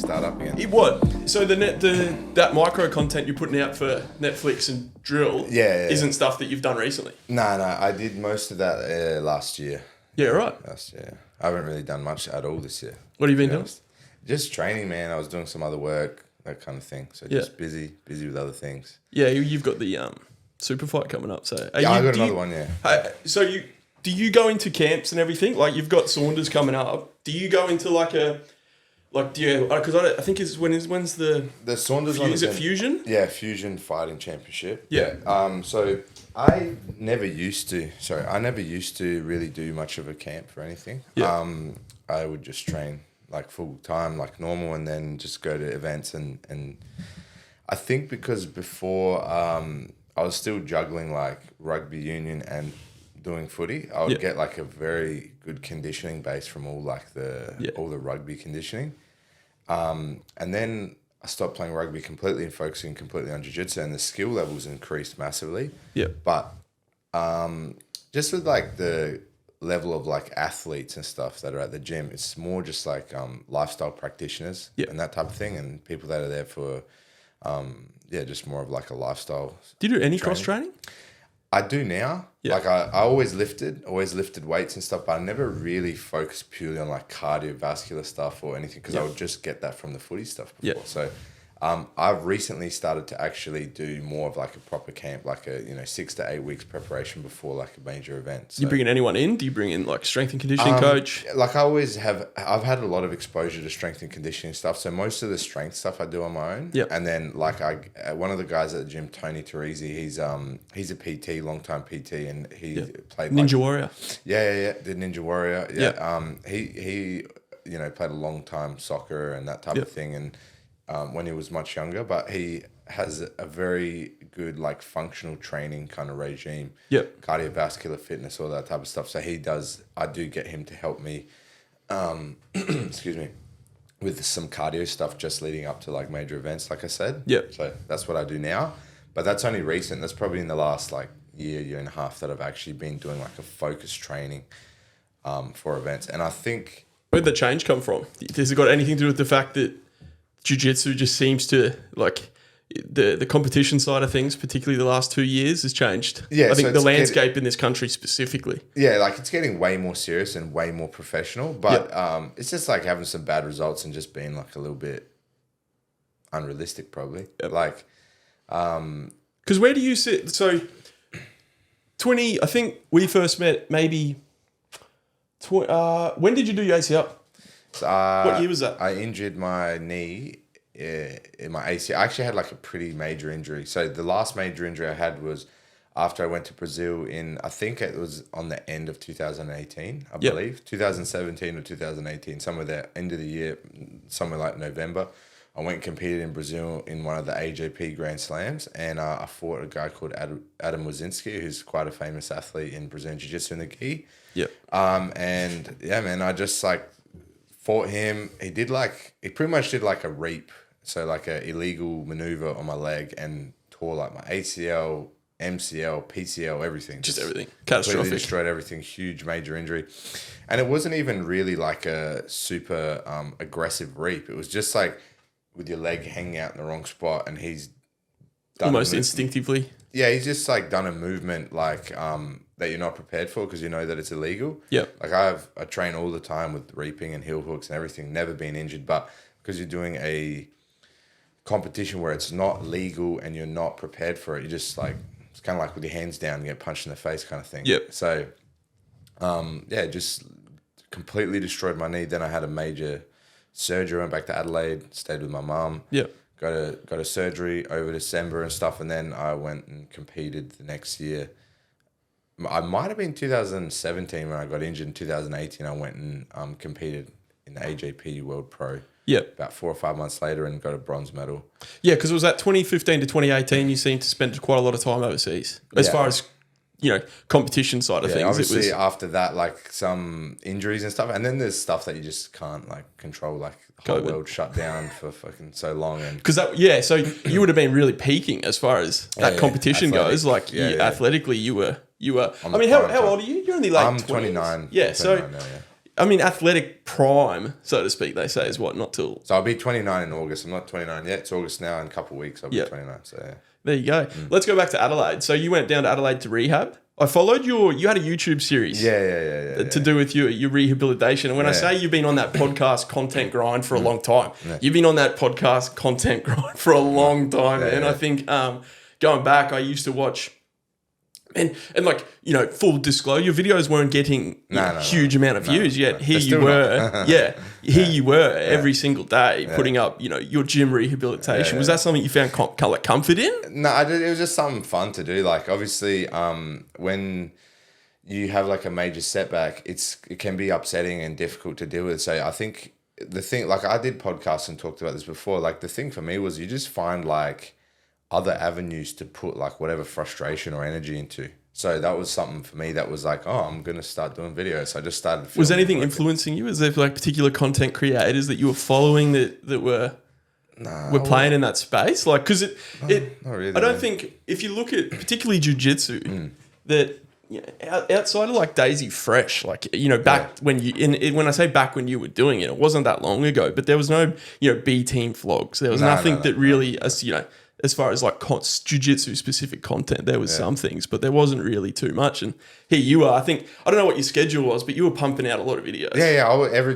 start up again. What? So that micro content you're putting out for Netflix and Drill isn't stuff that you've done recently? No, I did most of that last year. Yeah, right. Last year. I haven't really done much at all this year. What have you been doing? Just training, man. I was doing some other work, that kind of thing. So just busy with other things. Yeah, you've got the super fight coming up. So I got another one, yeah. So do you go into camps and everything? Like you've got Saunders coming up. Do you go into because I think when's the Saunders one? Is it Fusion? Yeah, Fusion Fighting Championship. Yeah. So I never used to really do much of a camp for anything. Yeah. I would just train like full time, like normal, and then just go to events and I think because before I was still juggling like rugby union and doing footy, I would get like a very good conditioning base from all the rugby conditioning. And then I stopped playing rugby completely and focusing completely on jiu-jitsu, and the skill levels increased massively. Yeah. But just with like the level of like athletes and stuff that are at the gym, it's more just like lifestyle practitioners and that type of thing, and people that are there for just more of like a lifestyle. Do you do any cross training? I do now. Yeah. Like I always lifted weights and stuff, but I never really focused purely on like cardiovascular stuff or anything because I would just get that from the footy stuff before. Yeah. So I've recently started to actually do more of like a proper camp, like a 6 to 8 weeks preparation before like a major event. So, do you bring anyone in? Do you bring in like strength and conditioning coach? Like I always have. I've had a lot of exposure to strength and conditioning stuff. So most of the strength stuff I do on my own. Yeah. And then like one of the guys at the gym, Tony Teresi, he's a PT, long-time PT, and he played Ninja Warrior. Yeah. Did Ninja Warrior. Yeah. He played a long time soccer and that type of thing, and when he was much younger, but he has a very good like functional training kind of regime. Yep. Cardiovascular fitness, all that type of stuff. So I do get him to help me, excuse me, with some cardio stuff just leading up to like major events, like I said. Yep. So that's what I do now. But that's only recent. That's probably in the last like year and a half that I've actually been doing like a focused training for events. And I think... Where'd the change come from? Has it got anything to do with the fact that Jiu-Jitsu just seems to, like, the competition side of things, particularly the last 2 years, has changed? Yeah, I think the landscape in this country specifically. Yeah, like it's getting way more serious and way more professional, but it's just like having some bad results and just being like a little bit unrealistic probably. Yep. Like... Because where do you sit? So, I think we first met maybe... when did you do your ACL? What year was that? I injured my knee in my ACL. I actually had like a pretty major injury. So the last major injury I had was after I went to Brazil I think it was on the end of 2018, I believe. 2017 or 2018, somewhere there, end of the year, somewhere like November. I went and competed in Brazil in one of the AJP Grand Slams, and I fought a guy called Adam Wazinski, who's quite a famous athlete in Brazilian Jiu-Jitsu in the gi. Yep. And yeah, man, I just like... fought him. He pretty much did like a reap, so like a illegal maneuver on my leg, and tore like my ACL, MCL, PCL, everything. Just everything. Catastrophic. Completely destroyed everything. Huge major injury. And it wasn't even really like a super aggressive reap. It was just like with your leg hanging out in the wrong spot, and he's done almost instinctively. Yeah, he's just like done a movement like that you're not prepared for because you know that it's illegal. Yeah. Like I train all the time with reaping and heel hooks and everything, never been injured, but because you're doing a competition where it's not legal and you're not prepared for it, you just like, it's kind of like with your hands down and get punched in the face kind of thing. Yep. So, just completely destroyed my knee. Then I had a major surgery, went back to Adelaide, stayed with my mum. Yep. Got a surgery over December and stuff, and then I went and competed the next year. I might have been 2017 when I got injured. In 2018, I went and competed in the AJP World Pro. Yeah. About 4 or 5 months later, and got a bronze medal. Yeah, because it was that 2015 to 2018. You seemed to spend quite a lot of time overseas, as far as competition side of things. Obviously, after that, like some injuries and stuff, and then there's stuff that you just can't like control, like the whole world shut down for fucking so long. And because so you would have been really peaking as far as that competition goes. Like athletically, you were. I mean, how old are you? You're only like I'm 29. Yeah, so I mean, athletic prime, so to speak, they say is what, not till... So I'll be 29 in August. I'm not 29 yet. It's August now. In a couple of weeks, I'll be 29. So yeah. There you go. Let's go back to Adelaide. So you went down to Adelaide to rehab. I followed you had a YouTube series. To do with your rehabilitation. And when I say you've been on that podcast content grind for a long time, you've been on that podcast content grind for a long time, man. I think going back, I used to watch... And like, you know, full disclosure, your videos weren't getting huge amount of views yet. Here you were. Here you were every single day putting up, you know, your gym rehabilitation. Was that something you found comfort in? No, it was just something fun to do. Like, obviously, when you have like a major setback, it can be upsetting and difficult to deal with. So I think the thing, like I did podcasts and talked about this before, like the thing for me was you just find like other avenues to put like whatever frustration or energy into. So that was something for me that was like, oh, I'm going to start doing videos. So I just started. Was anything influencing you? Was there like particular content creators that you were following that were playing in that space? Like, because not really, I don't think, if you look at particularly jiu-jitsu, that outside of like Daisy Fresh, like, you know, back when when I say back when you were doing it wasn't that long ago, but there was no, you know, B team vlogs. There was nothing that really, you know, as far as like jiu-jitsu specific content, there was some things, but there wasn't really too much. And here you are. I don't know what your schedule was, but you were pumping out a lot of videos. Yeah. I would every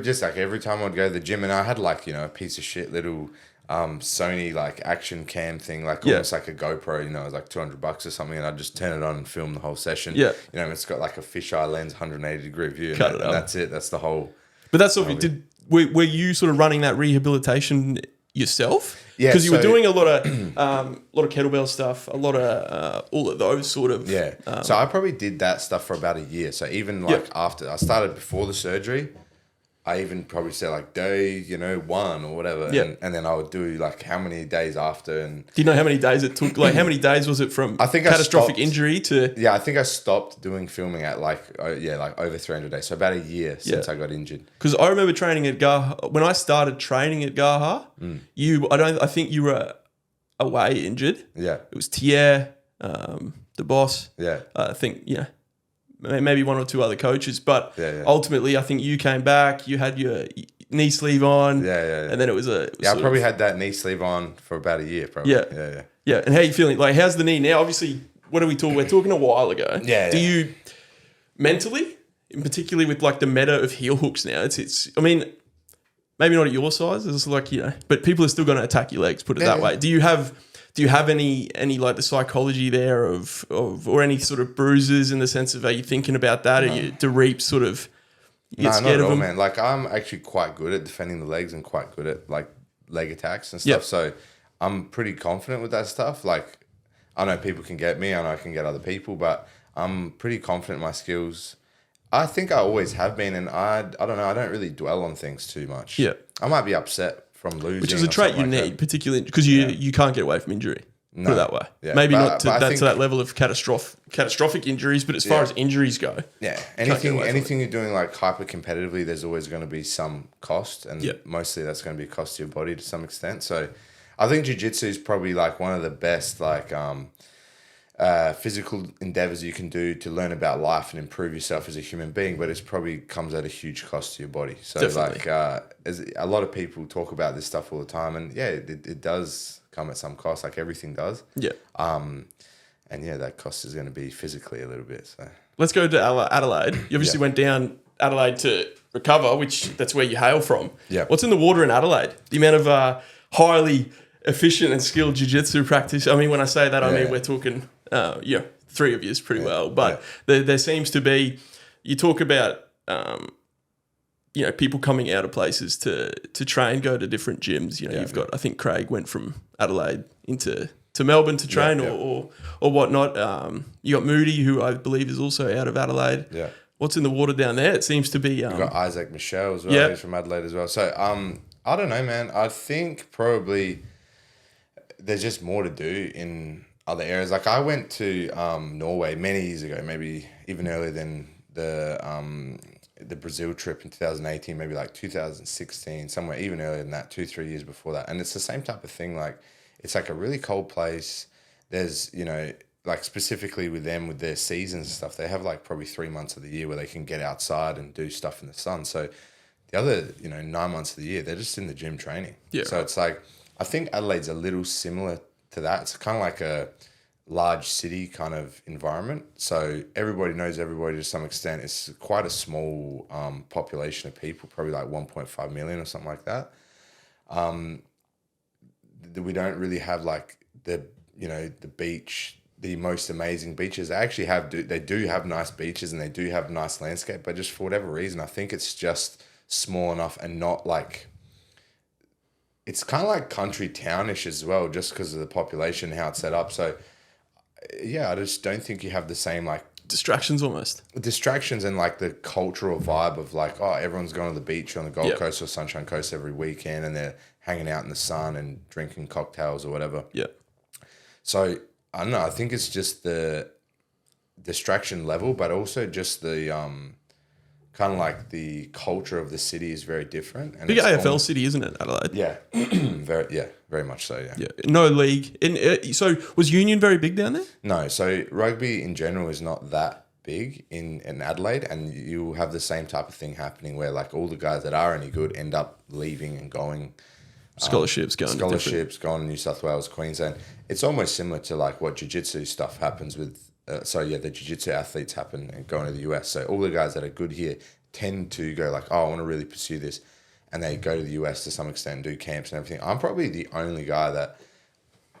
time I'd go to the gym, and I had like, you know, a piece of shit little Sony like action cam thing, like almost like a GoPro, you know, it was like $200 or something, and I'd just turn it on and film the whole session. Yeah. You know, it's got like a fisheye lens, 180-degree view, and that's it. That's the whole. But that's sort of, were you sort of running that rehabilitation yourself? Yeah, because you were doing a lot of kettlebell stuff, a lot of all of those sort of. Yeah. So I probably did that stuff for about a year. So even like after I started before the surgery, I even probably said like day, you know, 1 or whatever. Yeah. And then I would do like how many days after. And do you know how many days it took? Like how many days was it from catastrophic injury to? Yeah, I think I stopped doing filming at like over 300 days. So about a year since I got injured. Because I remember training at Garra. When I started training at Garra, I think you were away injured. Yeah. It was Thierry, the boss. Yeah. I think, you know, maybe 1 or 2 other coaches, but ultimately I think you came back, you had your knee sleeve on, and then it was I probably had that knee sleeve on for about a year, probably. Yeah. And how are you feeling? Like, how's the knee now? Obviously, what are we talking? We're talking a while ago. Do you mentally, in particularly with like the meta of heel hooks now? It's. I mean, maybe not at your size. It's like, you know, but people are still going to attack your legs. Put it that way. Do you have any like the psychology there of or any sort of bruises in the sense of, are you thinking about that? Are you to reap sort of? No, not at all, man. Like, I'm actually quite good at defending the legs and quite good at like leg attacks and stuff. So I'm pretty confident with that stuff. Like, I know people can get me, I know I can get other people, but I'm pretty confident in my skills. I think I always have been, and I don't know, I don't really dwell on things too much. Yeah. I might be upset from losing. Which is a trait you need, particularly because you can't get away from injury. No. Put it that way. Yeah. Maybe not to that level of catastrophic injuries, but as far as injuries go. Yeah. Anything you're doing like hyper competitively, there's always going to be some cost, and mostly that's going to be a cost to your body to some extent. So I think jiu-jitsu is probably like one of the best like physical endeavors you can do to learn about life and improve yourself as a human being, but it probably comes at a huge cost to your body. So Definitely. Like as a lot of people talk about this stuff all the time, and it does come at some cost, like everything does. Yeah. And that cost is going to be physically a little bit. So let's go to Adelaide. You obviously went down Adelaide to recover, which that's where you hail from. Yeah. What's in the water in Adelaide? The amount of highly efficient and skilled jiu-jitsu practice. I mean, when I say that, I mean we're talking 3 of yous pretty well, but there seems to be. You talk about people coming out of places to train, go to different gyms. You know, you've got, I think Craig went from Adelaide into Melbourne to train or whatnot. You got Moody, who I believe is also out of Adelaide. Yeah. What's in the water down there? It seems to be. You've got Isaac Michelle as well. He's from Adelaide as well. So I don't know, man. I think probably there's just more to do in other areas. Like I went to Norway many years ago, maybe even earlier than the Brazil trip in 2018, maybe like 2016, somewhere even earlier than that, 2-3 years before that. And it's the same type of thing. Like it's like a really cold place. There's, like specifically with them, with their seasons and stuff, they have like probably 3 months of the year where they can get outside and do stuff in the sun. So the other, 9 months of the year, they're just in the gym training. Yeah. So it's like, I think Adelaide's a little similar to that. It's kind of like a large city kind of environment. So everybody knows everybody to some extent. It's quite a small population of people, probably like 1.5 million or something like that. We don't really have like the beach, the most amazing beaches. They actually they do have nice beaches and they do have nice landscape, but just for whatever reason, I think it's just small enough and not like, it's kind of like country townish as well, just because of the population, how it's set up. So yeah, I just don't think you have the same like distractions and like the cultural vibe of like, oh, everyone's going to the beach on the Gold Coast or Sunshine Coast every weekend and they're hanging out in the sun and drinking cocktails or whatever. Yeah. So I don't know, I think it's just the distraction level, but also just the kind of like the culture of the city is very different. And big AFL city, isn't it, Adelaide? Yeah. Very much so, yeah. Yeah. No league. So was Union very big down there? No. So rugby in general is not that big in Adelaide, and you have the same type of thing happening where like all the guys that are any good end up leaving and going. Scholarships going to New South Wales, Queensland. It's almost similar to like what jiu-jitsu stuff happens with, the jiu-jitsu athletes happen and going to the US. So all the guys that are good here tend to go like, oh, I want to really pursue this. And they go to the US to some extent, do camps and everything. I'm probably the only guy that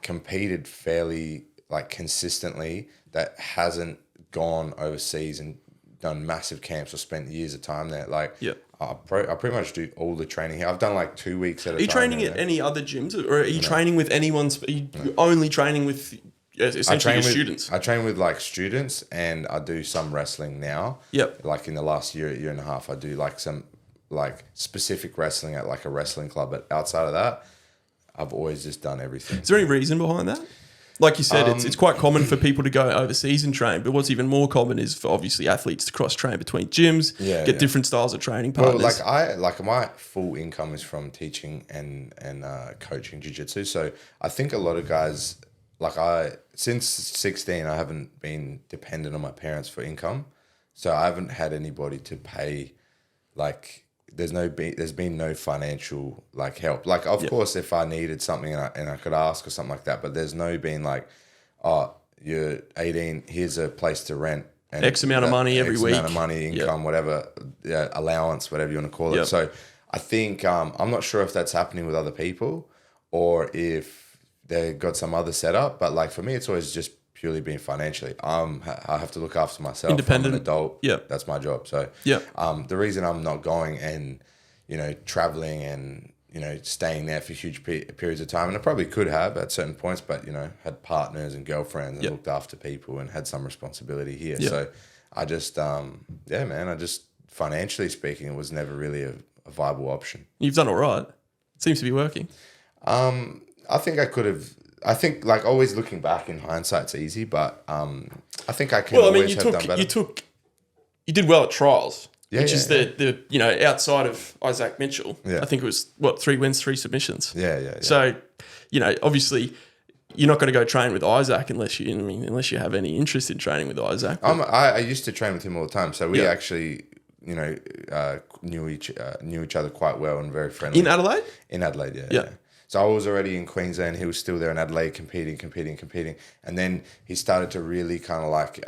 competed fairly like consistently that hasn't gone overseas and done massive camps or spent years of time there. Like, I pretty much do all the training here. I've done like 2 weeks at a time. Are you training at any other gyms, or are you training with anyone? Are you only training with essentially your students? I train with like students, and I do some wrestling now. Yep. Like in the last year and a half, I do like some like specific wrestling at like a wrestling club. But outside of that, I've always just done everything. Is there any reason behind that? Like you said, it's quite common for people to go overseas and train, but what's even more common is for obviously athletes to cross train between gyms, get different styles of training partners. Well, my full income is from teaching and coaching jiu-jitsu. So I think a lot of guys, since 16, I haven't been dependent on my parents for income. So I haven't had anybody to pay, like, there's been no financial like help. Like, of course, if I needed something and I could ask or something like that, but there's no being like, oh, you're 18, here's a place to rent. And X amount of money every week. X amount of money, income, whatever, allowance, whatever you want to call it. So I think, I'm not sure if that's happening with other people or if they got some other setup, but like for me, it's always just purely being financially. I have to look after myself. Independent. I'm an adult. Yeah. That's my job. So the reason I'm not going and, traveling and, staying there for huge periods of time, and I probably could have at certain points, but, had partners and girlfriends and looked after people and had some responsibility here. Yeah. So I just, financially speaking, it was never really a viable option. You've done all right. It seems to be working. I think I could have. I think, like, always looking back in hindsight, it's easy, but I think I can always have done better. You did well at trials, which is the outside of Isaac Mitchell. Yeah. I think it was 3 wins, 3 submissions. Yeah. So, obviously, you're not going to go train with Isaac unless you have any interest in training with Isaac. I used to train with him all the time, so we actually knew each other quite well and very friendly. In Adelaide? In Adelaide, yeah. So I was already in Queensland. He was still there in Adelaide competing. And then he started to really kind of like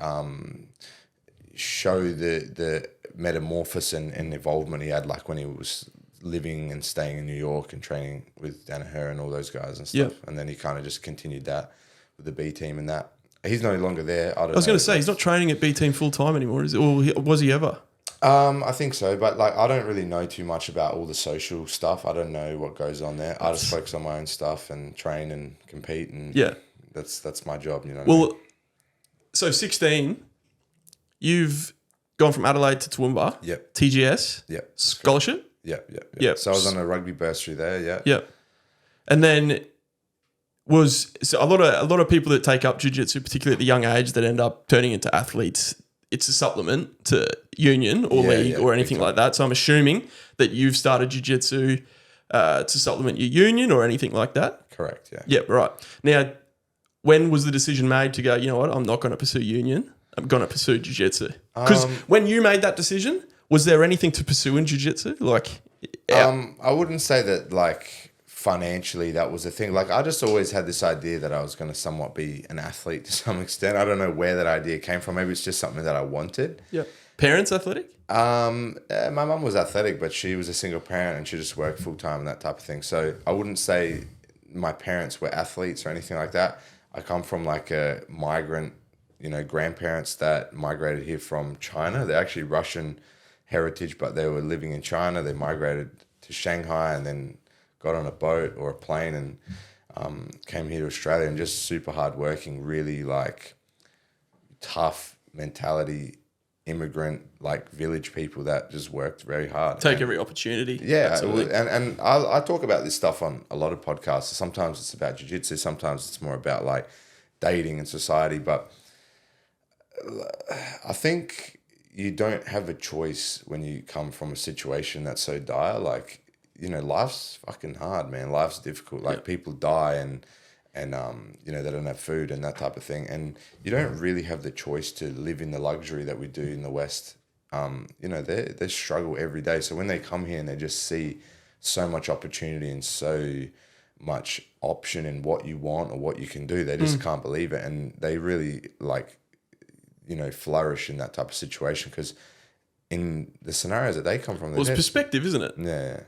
show the metamorphosis and involvement he had, like when he was living and staying in New York and training with Danaher and all those guys and stuff. And then he kind of just continued that with the B team and that. He's no longer there. I was going to say, he's not training at B team full time anymore, is it? Or was he ever? I think so, but like I don't really know too much about all the social stuff. I don't know what goes on there. I just focus on my own stuff and train and compete, and that's my job. Well, so 16, you've gone from Adelaide to Toowoomba. Yep. TGS. Yep. Scholarship. Yep. So I was on a rugby bursary there. Yeah. Yep. And then a lot of people that take up jiu-jitsu, particularly at the young age, that end up turning into athletes. It's a supplement to union or league or anything like that. So I'm assuming that you've started jiu-jitsu to supplement your union or anything like that. Correct, yeah. Yeah, right. Now, when was the decision made to go, you know what, I'm not going to pursue union, I'm going to pursue jiu-jitsu? Because when you made that decision, was there anything to pursue in jiu-jitsu? Like, I wouldn't say that like financially that was a thing. Like I just always had this idea that I was going to somewhat be an athlete to some extent. I don't know where that idea came from. Maybe it's just something that I wanted. Yeah. Parents athletic? My mum was athletic, but she was a single parent and she just worked full time and that type of thing. So I wouldn't say my parents were athletes or anything like that. I come from like a migrant, grandparents that migrated here from China. They're actually Russian heritage, but they were living in China. They migrated to Shanghai and then got on a boat or a plane and came here to Australia, and just super hardworking, really like tough mentality, immigrant, like village people that just worked very hard. Take every opportunity. Yeah. And I talk about this stuff on a lot of podcasts. Sometimes it's about jiu-jitsu. Sometimes it's more about like dating and society. But I think you don't have a choice when you come from a situation that's so dire. Like, life's fucking hard, man. Life's difficult. Like people die and they don't have food and that type of thing. And you don't really have the choice to live in the luxury that we do in the West. They struggle every day. So when they come here and they just see so much opportunity and so much option in what you want or what you can do, they just can't believe it. And they really flourish in that type of situation because in the scenarios that they come from, it's perspective, isn't it?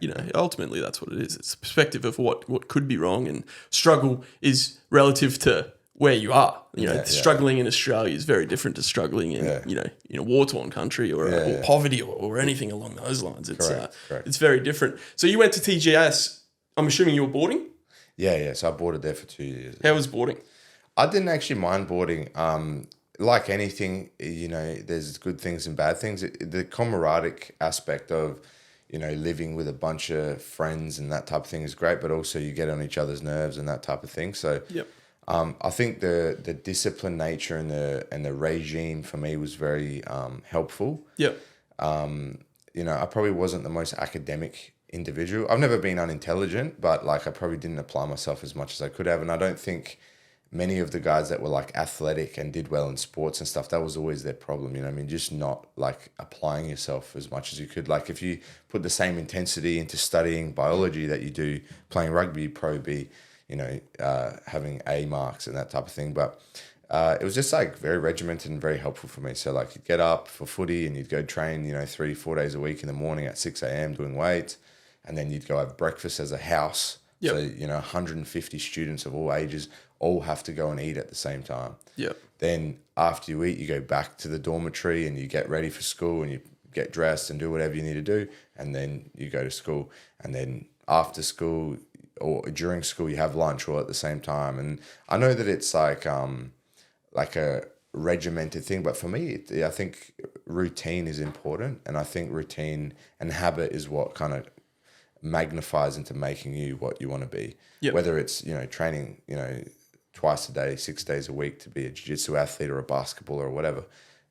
Yeah. Ultimately that's what it is. It's perspective of what could be wrong, and struggle is relative to where you are. Struggling in Australia is very different to struggling in in a war-torn country or poverty or anything along those lines. It's correct. It's very different. So you went to TGS. I'm assuming you were boarding? Yeah. So I boarded there for 2 years. How was boarding? I didn't actually mind boarding. Like anything, there's good things and bad things. The camaraderie aspect of, living with a bunch of friends and that type of thing is great, but also you get on each other's nerves and that type of thing. So I think the discipline nature and the regime for me was very helpful. Yep. I probably wasn't the most academic individual. I've never been unintelligent, but like I probably didn't apply myself as much as I could have. And I don't think many of the guys that were like athletic and did well in sports and stuff, that was always their problem. Just not like applying yourself as much as you could. Like if you put the same intensity into studying biology that you do playing rugby, you'd probably be, having A marks and that type of thing. But it was just like very regimented and very helpful for me. So like you'd get up for footy and you'd go train, 3-4 days a week in the morning at 6 a.m. doing weights. And then you'd go have breakfast as a house. Yep. So, 150 students of all ages all have to go and eat at the same time. Yep. Then after you eat, you go back to the dormitory and you get ready for school and you get dressed and do whatever you need to do. And then you go to school. And then after school or during school, you have lunch all at the same time. And I know that it's like a regimented thing, but for me, I think routine is important. And I think routine and habit is what kind of magnifies into making you what you want to be. Yep. Whether it's, training, twice a day, 6 days a week to be a jiu-jitsu athlete or a basketballer or whatever,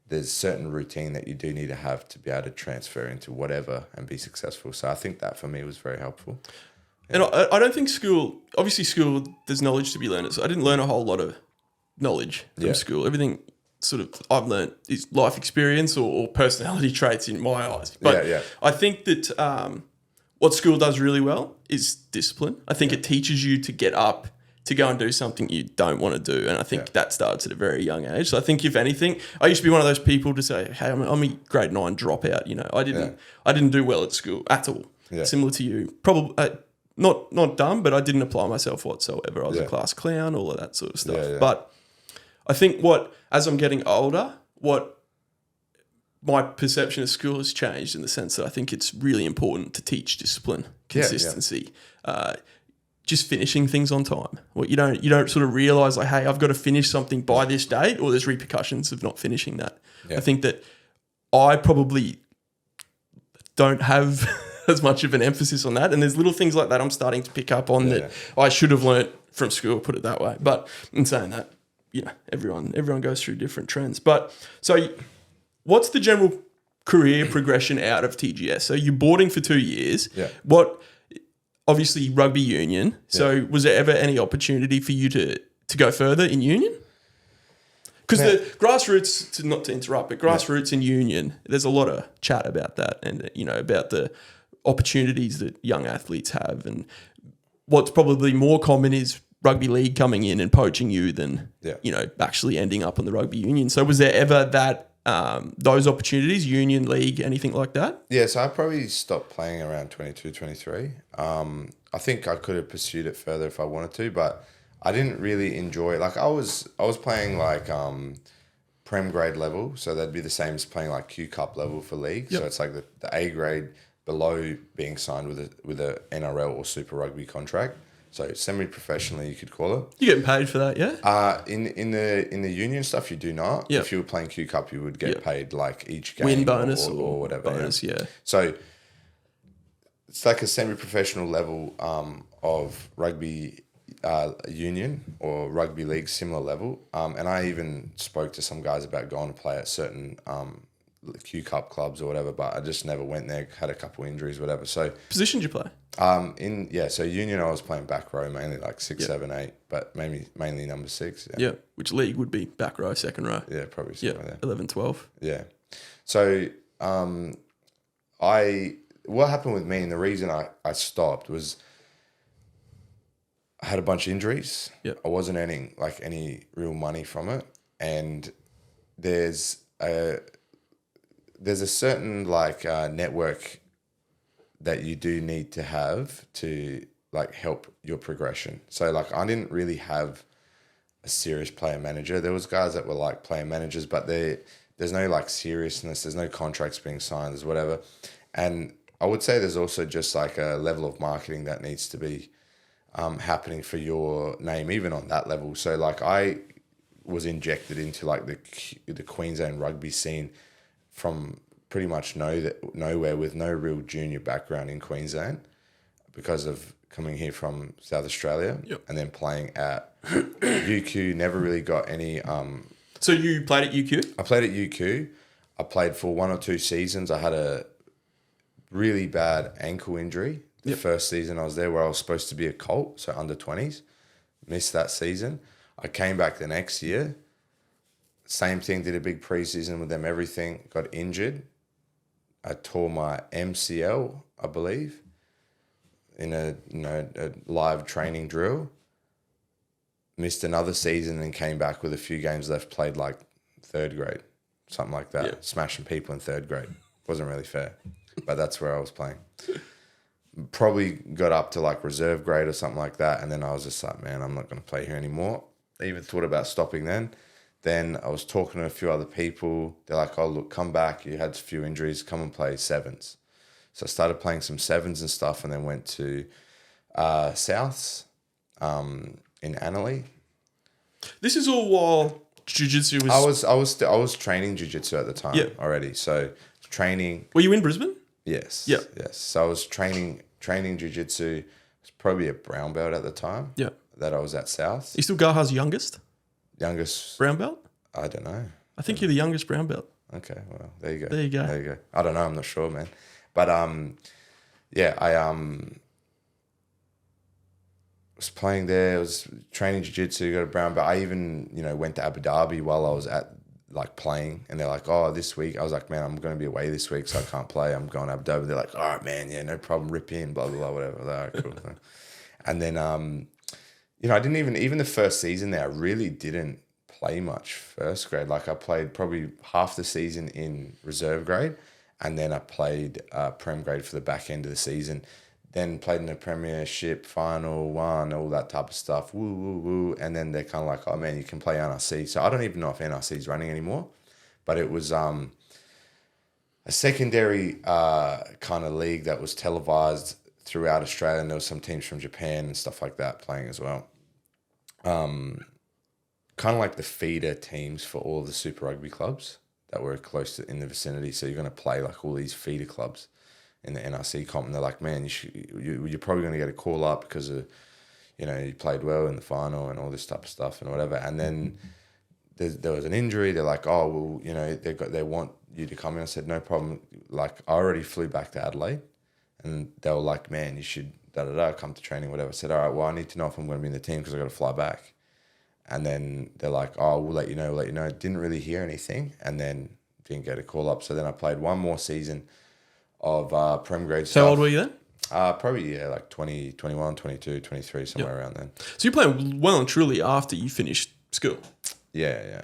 there's certain routine that you do need to have to be able to transfer into whatever and be successful. So I think that for me was very helpful. And I don't think school, there's knowledge to be learned. So I didn't learn a whole lot of knowledge from school. Everything sort of I've learned is life experience or personality traits in my eyes. But I think that what school does really well is discipline. I think it teaches you to get up, to go and do something you don't want to do. And I think that starts at a very young age. So I think if anything, I used to be one of those people to say, hey, I'm a grade 9 dropout. I didn't do well at school at all. Yeah. Similar to you. Probably not dumb, but I didn't apply myself whatsoever. I was a class clown, all of that sort of stuff. Yeah. But I think as I'm getting older, what my perception of school has changed in the sense that I think it's really important to teach discipline, consistency, just finishing things on time. You don't sort of realize like, hey, I've got to finish something by this date, or there's repercussions of not finishing that. Yeah. I think that I probably don't have as much of an emphasis on that, and there's little things like that I'm starting to pick up on that I should have learnt from school, put it that way. But in saying that, everyone goes through different trends. But so what's the general career progression out of TGS? So you're boarding for 2 years. Yeah. Obviously rugby union. So was there ever any opportunity for you to to go further in union? Because the grassroots, not to interrupt, but grassroots in union, there's a lot of chat about that and, about the opportunities that young athletes have. And what's probably more common is rugby league coming in and poaching you than, actually ending up on the rugby union. So was there ever those opportunities, union, league, anything like that? Yeah, so I probably stopped playing around 22, 23. I think I could have pursued it further if I wanted to, but I didn't really enjoy it. Like I was playing like Prem grade level, so that'd be the same as playing like Q Cup level for league. So it's like the A grade below being signed with a NRL or Super Rugby contract. So semi-professionally, you could call it. You getting paid for that, yeah? In the union stuff, you do not. Yep. If you were playing Q Cup, you would get paid like each game win bonus or whatever. Bonus, yeah. So it's like a semi-professional level of rugby union or rugby league, similar level. And I even spoke to some guys about going to play at certain Q Cup clubs or whatever, but I just never went there. Had a couple injuries, whatever. So position did you play? So union I was playing back row mainly, like 6, 7, 8, but mainly number 6. Yeah. Which league would be back row, second row? Yeah, probably something like that. 11, 12. Yeah. So what happened with me and the reason I stopped was I had a bunch of injuries. Yeah. I wasn't earning like any real money from it, and there's a certain like network that you do need to have to like help your progression. So like I didn't really have a serious player manager. There was guys that were like player managers, but there's no like seriousness. There's no contracts being signed. There's whatever. And I would say there's also just like a level of marketing that needs to be happening for your name, even on that level. So like I was injected into like the Queensland rugby scene from pretty much nowhere with no real junior background in Queensland because of coming here from South Australia and then playing at UQ. Never really got any. So you played at UQ? I played at UQ. I played for 1 or 2 seasons. I had a really bad ankle injury the first season I was there, where I was supposed to be a Colt, so under 20s. Missed that season. I came back the next year. Same thing, did a big preseason with them, everything. Got injured. I tore my MCL, I believe, in a live training drill. Missed another season and came back with a few games left, played like 3rd grade, something like that. Yeah. Smashing people in 3rd grade. Wasn't really fair, but that's where I was playing. Probably got up to like reserve grade or something like that, and then I was just like, man, I'm not going to play here anymore. I even thought about stopping then. Then I was talking to a few other people. They're like, oh, look, come back. You had a few injuries. Come and play 7s. So I started playing some 7s and stuff, and then went to Souths in Annerley. This is all while jiu-jitsu was... I was training jiu-jitsu at the time already. So training... Were you in Brisbane? Yes. Yeah. Yes. So I was training jiu-jitsu. It was probably a brown belt at the time. Yeah. That I was at Souths. Are you still Garra's youngest? Youngest brown belt? I don't know. I think you're the youngest brown belt. Okay, well, there you go. There you go. There you go. I don't know, I'm not sure, man. But I was playing there, I was training jiu-jitsu, got a brown belt. I even, went to Abu Dhabi while I was at like playing, and they're like, oh, this week. I was like, man, I'm going to be away this week, so I can't play. I'm going to Abu Dhabi. They're like, all right, man, yeah, no problem, rip in, blah, blah, blah, whatever. All right, cool. And then, I didn't even the first season there, I really didn't play much first grade. Like I played probably half the season in reserve grade, and then I played Prem grade for the back end of the season. Then played in the premiership, final one, all that type of stuff. Woo, woo, woo. And then they're kind of like, oh, man, you can play NRC. So I don't even know if NRC is running anymore. But it was a secondary kind of league that was televised throughout Australia. And there was some teams from Japan and stuff like that playing as well. Kind of like the feeder teams for all of the Super Rugby clubs that were close to in the vicinity. So you're going to play like all these feeder clubs in the NRC comp, and they're like, man, you're probably going to get a call up because of, you played well in the final and all this type of stuff and whatever. And then there was an injury. They're like, oh, well, they want you to come in. I said, no problem. Like I already flew back to Adelaide, and they were like, man, you should come to training, whatever. I said, all right, well, I need to know if I'm going to be in the team because I got to fly back. And then they're like, oh, we'll let you know. Didn't really hear anything, and then didn't get a call up. So then I played one more season of Prem grade stuff. How old were you then? Probably, like 20, 21, 22, 23, somewhere around then. So you're playing well and truly after you finished school? Yeah.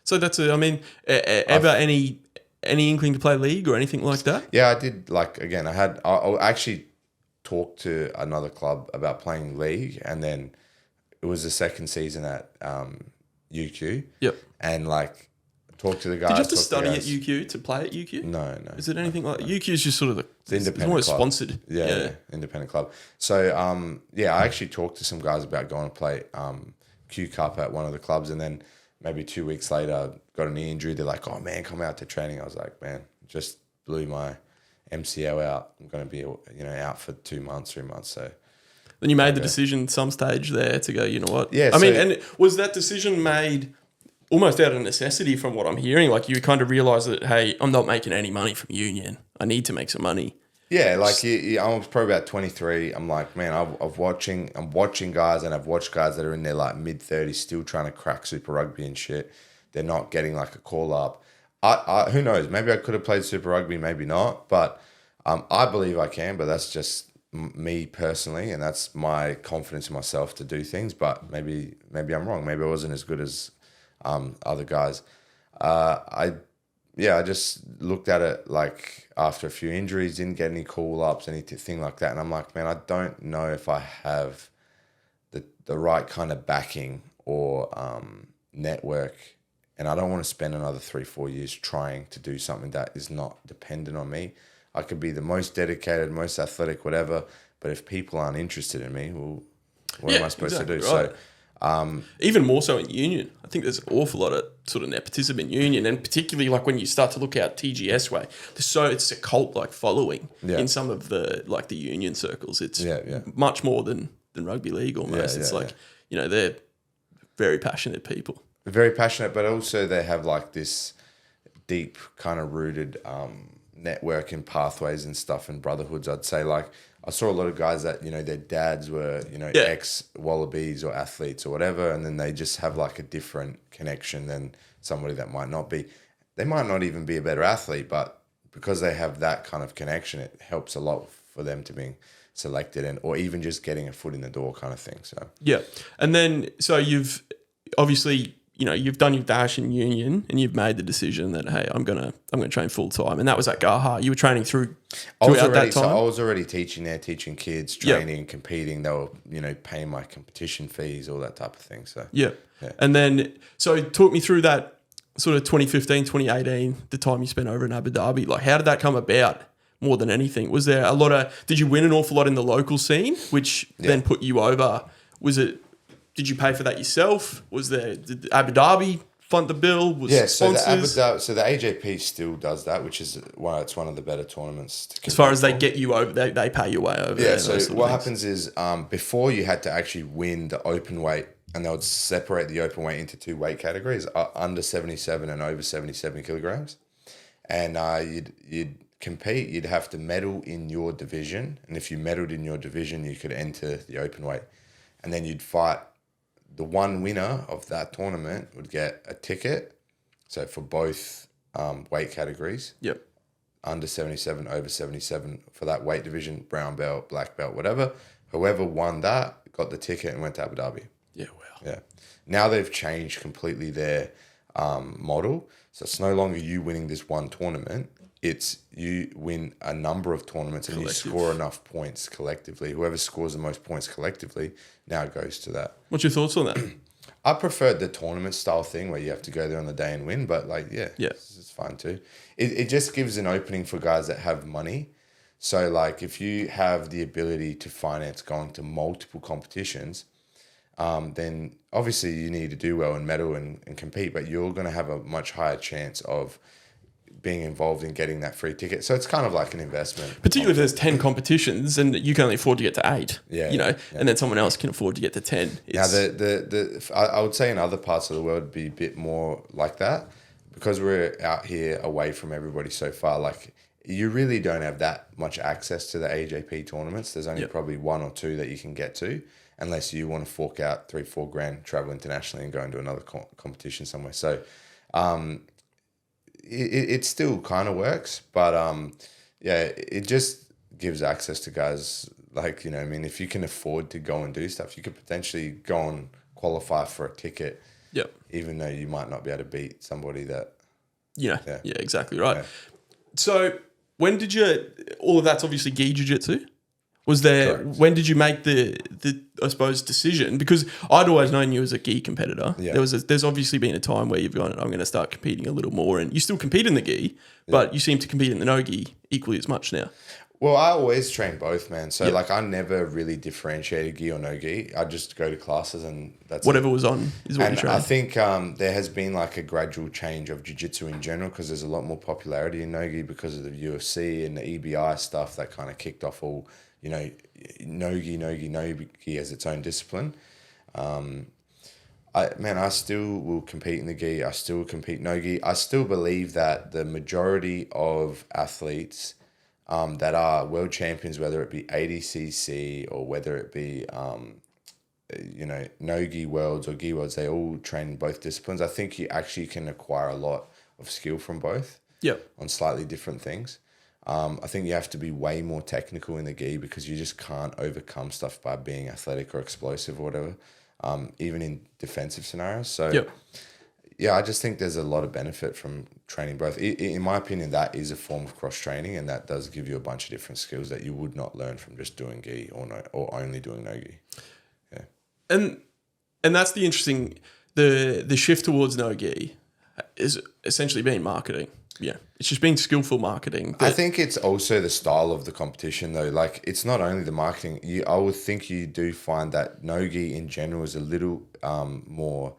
So that's ever any inkling to play league or anything like that? Yeah, I did. Like, again, I actually talked to another club about playing league, and then it was the second season at UQ. Yep. And like talked to the guys. Did you have to study at UQ to play at UQ? No. Is it anything like UQ is just sort of it's independent more club. sponsored. Yeah, independent club. So I actually talked to some guys about going to play Q Cup at one of the clubs, and then maybe 2 weeks later got a knee injury. They're like, oh man, come out to training. I was like, man, just blew my MCL out. I'm going to be out for 2 months, 3 months. So then you made the decision at some stage there to go, you know what? Yeah. And was that decision made almost out of necessity from what I'm hearing? Like you kind of realised that, hey, I'm not making any money from union. I need to make some money. Yeah, like I was probably about 23. I'm like, man, I'm watching guys, and I've watched guys that are in their like mid-30s still trying to crack Super Rugby and shit. They're not getting like a call up. I who knows? Maybe I could have played Super Rugby, maybe not. But I believe I can. But that's just me personally, and that's my confidence in myself to do things. But maybe I'm wrong. Maybe I wasn't as good as other guys. I just looked at it like after a few injuries, didn't get any call-ups, anything like that. And I'm like, man, I don't know if I have the right kind of backing or network. And I don't want to spend another 3-4 years trying to do something that is not dependent on me. I could be the most dedicated, most athletic, whatever. But if people aren't interested in me, well, what am I supposed to do? Right. So even more so in union. I think there's an awful lot of sort of nepotism in union, and particularly like when you start to look out TGS way, it's a cult like following in some of the like the union circles. It's much more than rugby league almost. It's like they're very passionate people. Very passionate, but also they have like this deep kind of rooted network and pathways and stuff and brotherhoods. I'd say like I saw a lot of guys that, their dads were, ex-Wallabies or athletes or whatever, and then they just have like a different connection than somebody that might not be. They might not even be a better athlete, but because they have that kind of connection, it helps a lot for them to be selected or even just getting a foot in the door kind of thing. So yeah. And then, so you've obviously... you've done your dash in union and you've made the decision that, hey, I'm gonna train full time, and that was at Garra. You were training throughout that time. So I was already teaching there, teaching kids, training, competing. They were, paying my competition fees, all that type of thing. So yeah. And then so talk me through that sort of 2015, 2018, the time you spent over in Abu Dhabi. Like, how did that come about? More than anything, was there a lot of? Did you win an awful lot in the local scene, which then put you over? Was it? Did you pay for that yourself? Did Abu Dhabi fund the bill? So the AJP still does that, which is why it's one of the better tournaments. As far as they get you over, they pay your way over. Yeah. So what happens is, before you had to actually win the open weight, and they would separate the open weight into two weight categories: under 77 and over 77 kilograms. And you'd compete. You'd have to medal in your division, and if you medaled in your division, you could enter the open weight, and then you'd fight. The one winner of that tournament would get a ticket. So for both weight categories. Yep. Under 77, over 77 for that weight division, brown belt, black belt, whatever. Whoever won that got the ticket and went to Abu Dhabi. Yeah, wow. Yeah. Now they've changed completely their model. So it's no longer you winning this one tournament. It's you win a number of tournaments and you score enough points collectively. Whoever scores the most points collectively now goes to that. What's your thoughts on that? I preferred the tournament style thing where you have to go there on the day and win, but it's fine too. It just gives an opening for guys that have money. So like if you have the ability to finance going to multiple competitions, then obviously you need to do well and medal and compete, but you're going to have a much higher chance of being involved in getting that free ticket. So it's kind of like an investment. Particularly if there's 10 competitions and you can only afford to get to 8, and then someone else can afford to get to 10. Now, I would say in other parts of the world it'd be a bit more like that because we're out here away from everybody so far. Like you really don't have that much access to the AJP tournaments. There's only probably one or two that you can get to. unless you want to fork out 3-4 grand, travel internationally and go into another competition somewhere. So it still kind of works, but it just gives access to guys like, you know, I mean, if you can afford to go and do stuff, you could potentially go and qualify for a ticket. Yep. Even though you might not be able to beat somebody that. Yeah, exactly right. Yeah. So when did you? All of that's obviously gi jiu-jitsu. Was there? Correct. When did you make the I suppose decision? Because I'd always known you as a gi competitor. Yeah. There's obviously been a time where you've gone, I'm going to start competing a little more, and you still compete in the gi, but you seem to compete in the no gi equally as much now. Well, I always train both, man. So, like, I never really differentiated gi or no gi. I just go to classes and that's whatever was on is what you train. I think there has been, like, a gradual change of jiu-jitsu in general because there's a lot more popularity in no gi because of the UFC and the EBI stuff that kind of kicked off all, you know, no gi as its own discipline. I still will compete in the gi. I still compete no gi. I still believe that the majority of athletes that are world champions, whether it be ADCC or whether it be, no gi worlds or gi worlds, they all train in both disciplines. I think you actually can acquire a lot of skill from both on slightly different things. I think you have to be way more technical in the gi because you just can't overcome stuff by being athletic or explosive or whatever, even in defensive scenarios. So, I just think there's a lot of benefit from training both. In my opinion, that is a form of cross-training, and that does give you a bunch of different skills that you would not learn from just doing gi or only doing no gi. Yeah. And that's the interesting, the shift towards no gi is essentially being marketing. Yeah, it's just being skillful marketing. I think it's also the style of the competition, though. Like, it's not only the marketing. I would think you do find that no gi in general is a little more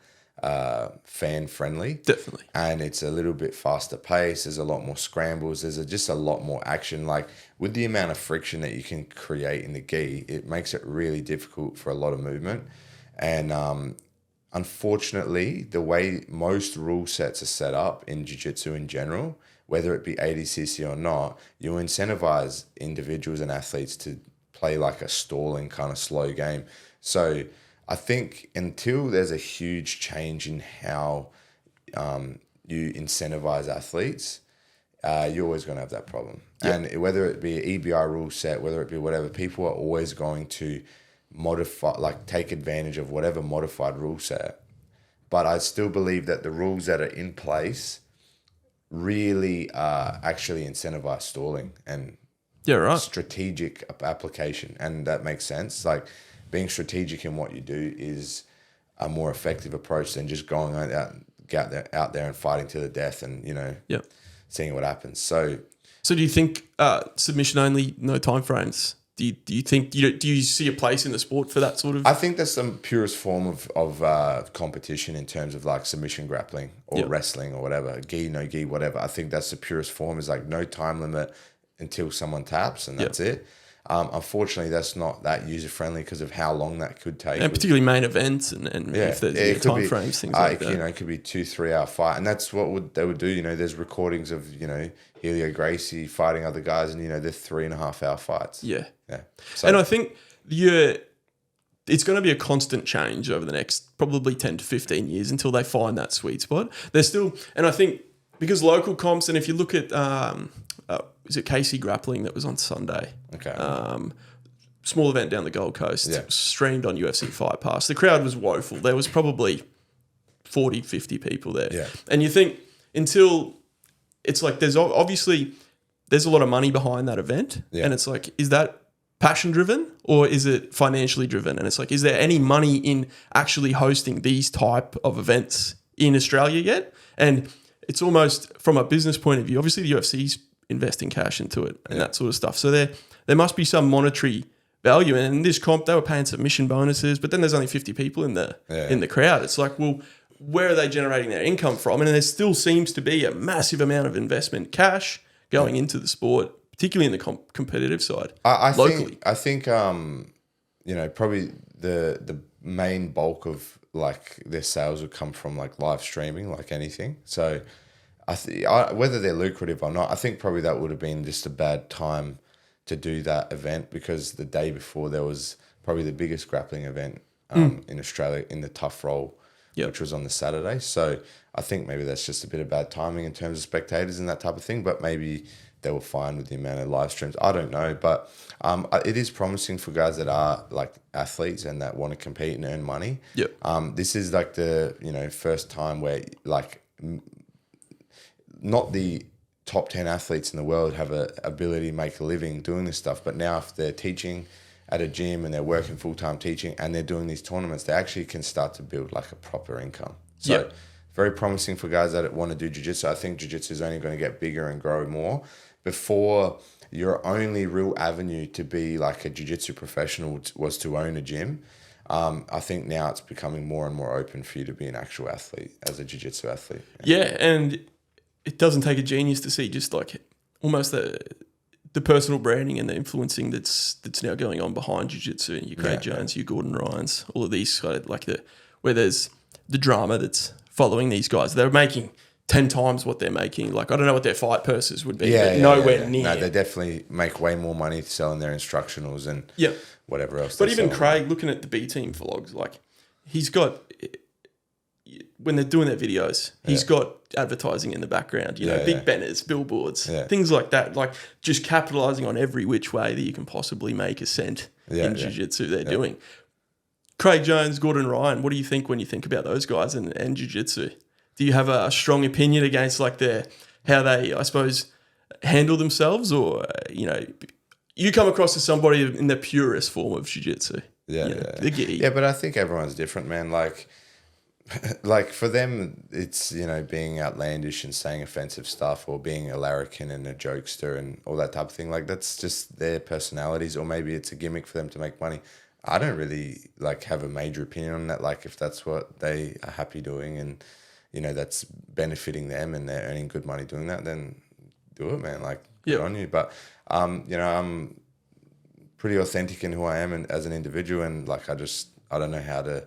fan friendly, definitely, and it's a little bit faster pace. There's a lot more scrambles. There's just a lot more action. Like, with the amount of friction that you can create in the gi, it makes it really difficult for a lot of movement. And unfortunately, the way most rule sets are set up in jiu-jitsu in general, whether it be ADCC or not, you incentivize individuals and athletes to play like a stalling kind of slow game. So I think until there's a huge change in how you incentivize athletes, you're always going to have that problem. Yep. And whether it be an EBI rule set, whether it be whatever, people are always going to take advantage of whatever modified rule set. But I still believe that the rules that are in place really actually incentivize stalling and strategic application. And that makes sense. Like, being strategic in what you do is a more effective approach than just going out there and fighting to the death and, seeing what happens. So do you think submission only, no time frames? Do you think do you see a place in the sport for that sort of? I think that's the purest form of competition in terms of like submission grappling or wrestling or whatever, gi, no gi, whatever. I think that's the purest form, is like no time limit until someone taps and that's it. Unfortunately, that's not that user friendly because of how long that could take, and particularly main events and if there's time frames, things like that. It could be 2-3 hour fight, and that's what they would do. There's recordings of Helio Gracie fighting other guys, and they're 3.5 hour fights. Yeah. So, and I think it's going to be a constant change over the next probably 10 to 15 years until they find that sweet spot. There's still, and I think because local comps, and if you look at is it KC Grappling that was on Sunday? Okay. Small event down the Gold Coast, streamed on UFC Fight Pass. The crowd was woeful. There was probably 40, 50 people there. Yeah. And you think until it's like there's a lot of money behind that event. Yeah. And it's like, is that passion driven or is it financially driven? And it's like, is there any money in actually hosting these type of events in Australia yet? And it's almost from a business point of view, obviously the UFC's investing cash into it and that sort of stuff. So there must be some monetary value. And in this comp, they were paying submission bonuses, but then there's only 50 people in the crowd. It's like, well, where are they generating their income from? And there still seems to be a massive amount of investment cash going into the sport, particularly in the competitive side. Locally. I think probably the main bulk of like their sales would come from like live streaming, like anything. So whether they're lucrative or not, I think probably that would have been just a bad time to do that event because the day before there was probably the biggest grappling event in Australia in the tough roll, which was on the Saturday. So I think maybe that's just a bit of bad timing in terms of spectators and that type of thing, but maybe they were fine with the amount of live streams. I don't know, but it is promising for guys that are like athletes and that want to compete and earn money. This is like the, first time where like not the top 10 athletes in the world have a ability to make a living doing this stuff, but now if they're teaching at a gym and they're working full-time teaching and they're doing these tournaments, they actually can start to build like a proper income. So very promising for guys that want to do jiu-jitsu. I think jiu-jitsu is only going to get bigger and grow more. Before, your only real avenue to be like a jiu-jitsu professional was to own a gym. I think now it's becoming more and more open for you to be an actual athlete as a jiu-jitsu athlete. Yeah, and it doesn't take a genius to see just like almost the personal branding and the influencing that's now going on behind jiu-jitsu, and your Craig Jones, your Gordon Ryans, all of these like where there's the drama that's following these guys. They're making 10 times what they're making. Like, I don't know what their fight purses would be, but nowhere near. No, they definitely make way more money selling their instructionals and whatever else. But even Craig, looking at the B team vlogs, like he's got, when they're doing their videos, he's got advertising in the background, big banners, billboards, things like that. Like just capitalizing on every which way that you can possibly make a cent in jiu-jitsu they're doing. Craig Jones, Gordon Ryan, what do you think when you think about those guys and jiu-jitsu? Do you have a strong opinion against like how they, I suppose, handle themselves, or you come across as somebody in the purest form of jiu-jitsu? Yeah, but I think everyone's different, man. Like for them, it's being outlandish and saying offensive stuff, or being a larrikin and a jokester and all that type of thing. Like that's just their personalities, or maybe it's a gimmick for them to make money. I don't really like have a major opinion on that. Like if that's what they are happy doing and that's benefiting them and they're earning good money doing that, then do it, man. Like, good on you. But, I'm pretty authentic in who I am and as an individual, and like I don't know how to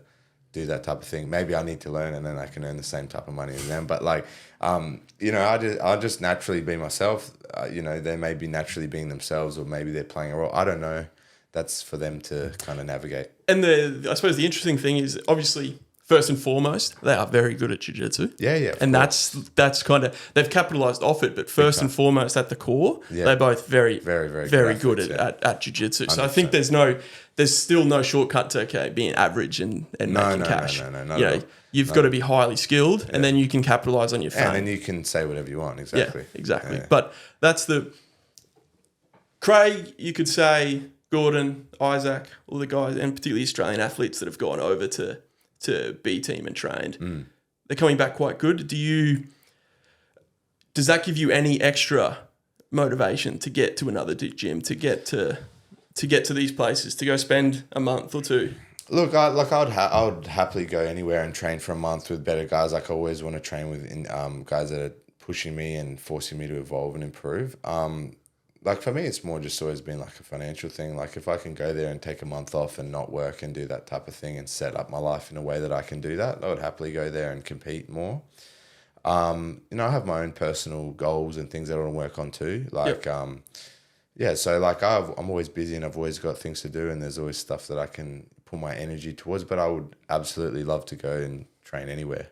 do that type of thing. Maybe I need to learn and then I can earn the same type of money as them. But like, I'll just naturally be myself. They may be naturally being themselves, or maybe they're playing a role. I don't know. That's for them to kind of navigate. And I suppose the interesting thing is, obviously, first and foremost, they are very good at jiu-jitsu. Yeah. And that's kind of, they've capitalized off it, but first and foremost at the core, they're both very, very, very good at jiu-jitsu. So I think there's still no shortcut to being average and making cash. No. You've got to be highly skilled, and then you can capitalize on your fame. And then you can say whatever you want, exactly. Yeah, exactly. Yeah. But that's Craig, you could say, Gordon, Isaac, all the guys, and particularly Australian athletes that have gone over to B team and trained. They're coming back quite good. Does that give you any extra motivation to get to another gym, to get to these places, to go spend a month or two? Look, I would happily go anywhere and train for a month with better guys. Like I always want to train with guys that are pushing me and forcing me to evolve and improve. Like for me, it's more just always been like a financial thing. Like if I can go there and take a month off and not work and do that type of thing and set up my life in a way that I can do that, I would happily go there and compete more. I have my own personal goals and things that I want to work on too. Like, so like I'm always busy and I've always got things to do, and there's always stuff that I can put my energy towards, but I would absolutely love to go and train anywhere.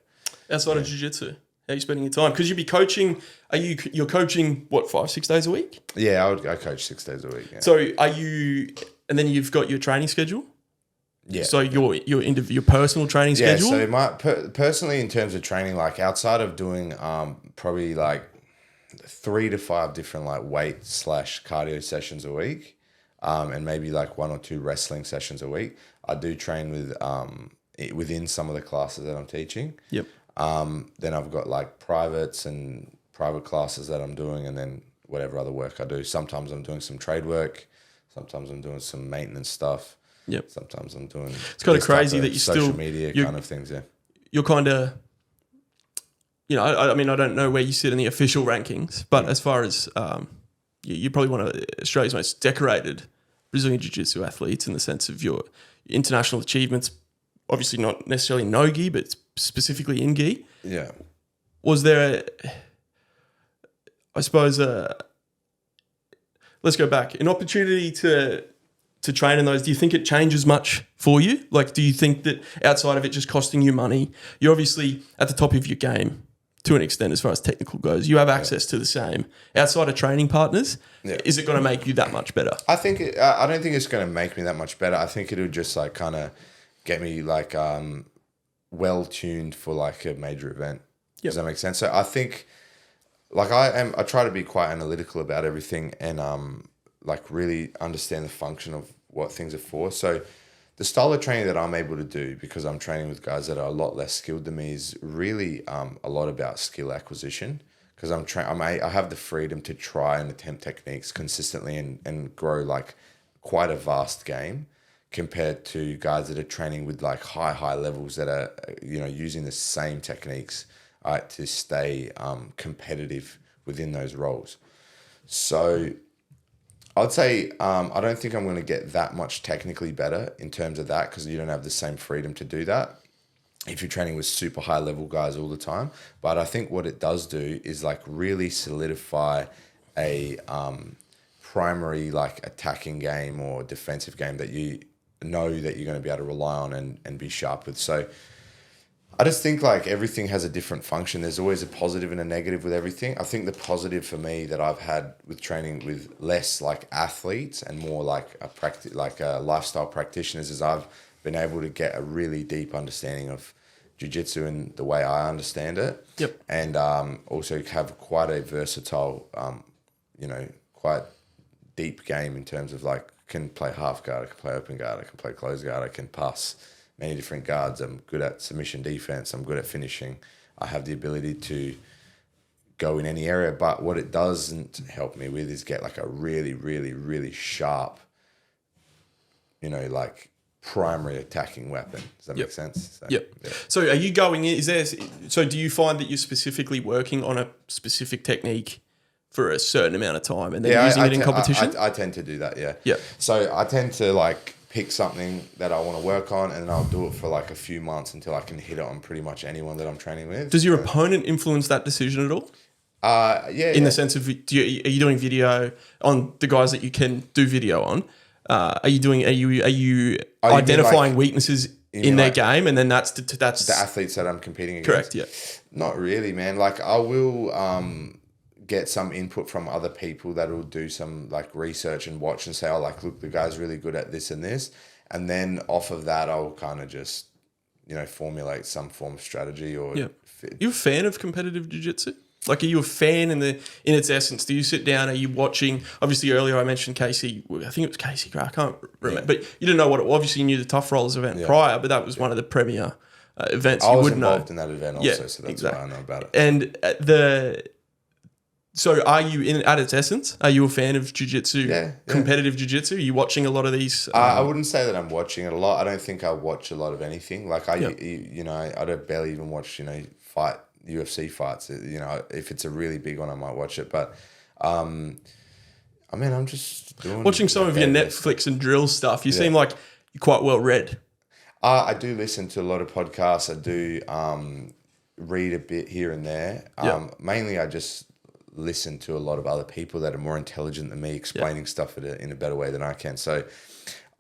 Outside of jiu-jitsu? How are you spending your time? Because you'd be coaching. You're coaching what, 5-6 days a week? Yeah, I coach 6 days a week. Yeah. So are you? And then you've got your training schedule. Yeah. So your personal training schedule. Yeah. So my personally, in terms of training, like outside of doing probably like 3 to 5 different like weight / cardio sessions a week, and maybe like 1 or 2 wrestling sessions a week, I do train with within some of the classes that I'm teaching. Yep. Then I've got like privates and private classes that I'm doing, and then whatever other work I do. Sometimes I'm doing some trade work. Sometimes I'm doing some maintenance stuff. Yep. Sometimes I'm doing. It's kind of crazy that you social media kind of things. Yeah. You're kind of. I mean, I don't know where you sit in the official rankings, but as far as you're probably one of Australia's most decorated Brazilian Jiu-Jitsu athletes in the sense of your international achievements. Obviously, not necessarily no gi, but specifically in gi. Yeah. Was there let's go back, an opportunity to to train in those, do you think it changes much for you? Like, do you think that outside of it just costing you money, you're obviously at the top of your game to an extent as far as technical goes. You have access to the same. Outside of training partners, is it going to make you that much better? I don't think it's going to make me that much better. I think it'll just like kind of get me like well tuned for like a major event. Does that make sense? So I think like I try to be quite analytical about everything and like really understand the function of what things are for. So the style of training that I'm able to do, because I'm training with guys that are a lot less skilled than me, is really a lot about skill acquisition. Because I have the freedom to try and attempt techniques consistently and grow like quite a vast game compared to guys that are training with like high levels that are using the same techniques to stay competitive within those roles. So I'd say I don't think I'm going to get that much technically better in terms of that, because you don't have the same freedom to do that if you're training with super high level guys all the time. But I think what it does do is like really solidify a primary like attacking game or defensive game that you know that you're going to be able to rely on and be sharp with. So I just think like everything has a different function. There's always a positive and a negative with everything. I think the positive for me that I've had with training with less like athletes and more like a lifestyle practitioners is I've been able to get a really deep understanding of jiu-jitsu and the way I understand it. Yep. And also have quite a versatile, quite deep game in terms of like can play half guard, I can play open guard, I can play closed guard, I can pass many different guards. I'm good at submission defense. I'm good at finishing. I have the ability to go in any area. But what it doesn't help me with is get like a really, really, really sharp, like primary attacking weapon. Does that make sense? So, yep. Yeah. So are you going in, do you find that you're specifically working on a specific technique for a certain amount of time and then using it in competition? I tend to do that, yeah. Yeah. So I tend to like pick something that I want to work on and then I'll do it for like a few months until I can hit it on pretty much anyone that I'm training with. Does your opponent influence that decision at all? Yeah. In the sense of, are you doing video on the guys that you can do video on? Are you identifying weaknesses in their game, and then that's the athletes that I'm competing against? Correct. Yeah. Not really, man. Like I will get some input from other people that will do some like research and watch and say, oh, like look, the guy's really good at this and this, and then off of that, I'll kind of just formulate some form of strategy or. Yeah. You a fan of competitive jiu-jitsu? Like, are you a fan in its essence? Do you sit down? Are you watching? Obviously, earlier I mentioned Casey. I think it was Casey Gray. I can't remember. But you didn't know what it was. Obviously, you knew the Tough Rollers event prior, but that was one of the premier events. I was involved in that event also, so that's why I know about it. And so are you, at its essence, are you a fan of jiu-jitsu, competitive jiu-jitsu? Are you watching a lot of these? I wouldn't say that I'm watching it a lot. I don't think I watch a lot of anything. Like I don't barely even watch, UFC fights. If it's a really big one, I might watch it. But, I'm just watching some of your Netflix and drill stuff. You seem like you're quite well read. I do listen to a lot of podcasts. I do read a bit here and there. Mainly, I just listen to a lot of other people that are more intelligent than me, explaining stuff in a better way than I can. So,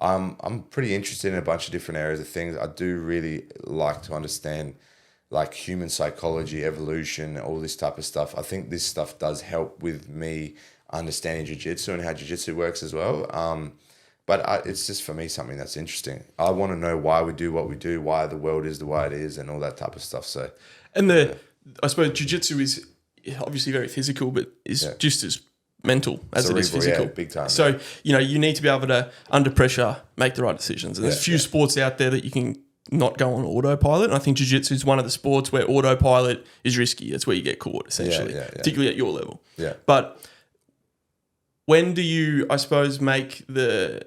I'm pretty interested in a bunch of different areas of things. I do really like to understand like human psychology, evolution, all this type of stuff. I think this stuff does help with me understanding jiu-jitsu and how jiu-jitsu works as well. But it's just, for me, something that's interesting. I want to know why we do what we do, why the world is the way it is, and all that type of stuff. So, and I suppose jiu-jitsu is obviously very physical, but is just as mental as it is physical. Big time. So, you need to be able to, under pressure, make the right decisions. And there's a few sports out there that you can not go on autopilot. And I think jiu-jitsu is one of the sports where autopilot is risky. That's where you get caught, essentially, particularly at your level. Yeah. But when do you, I suppose, make the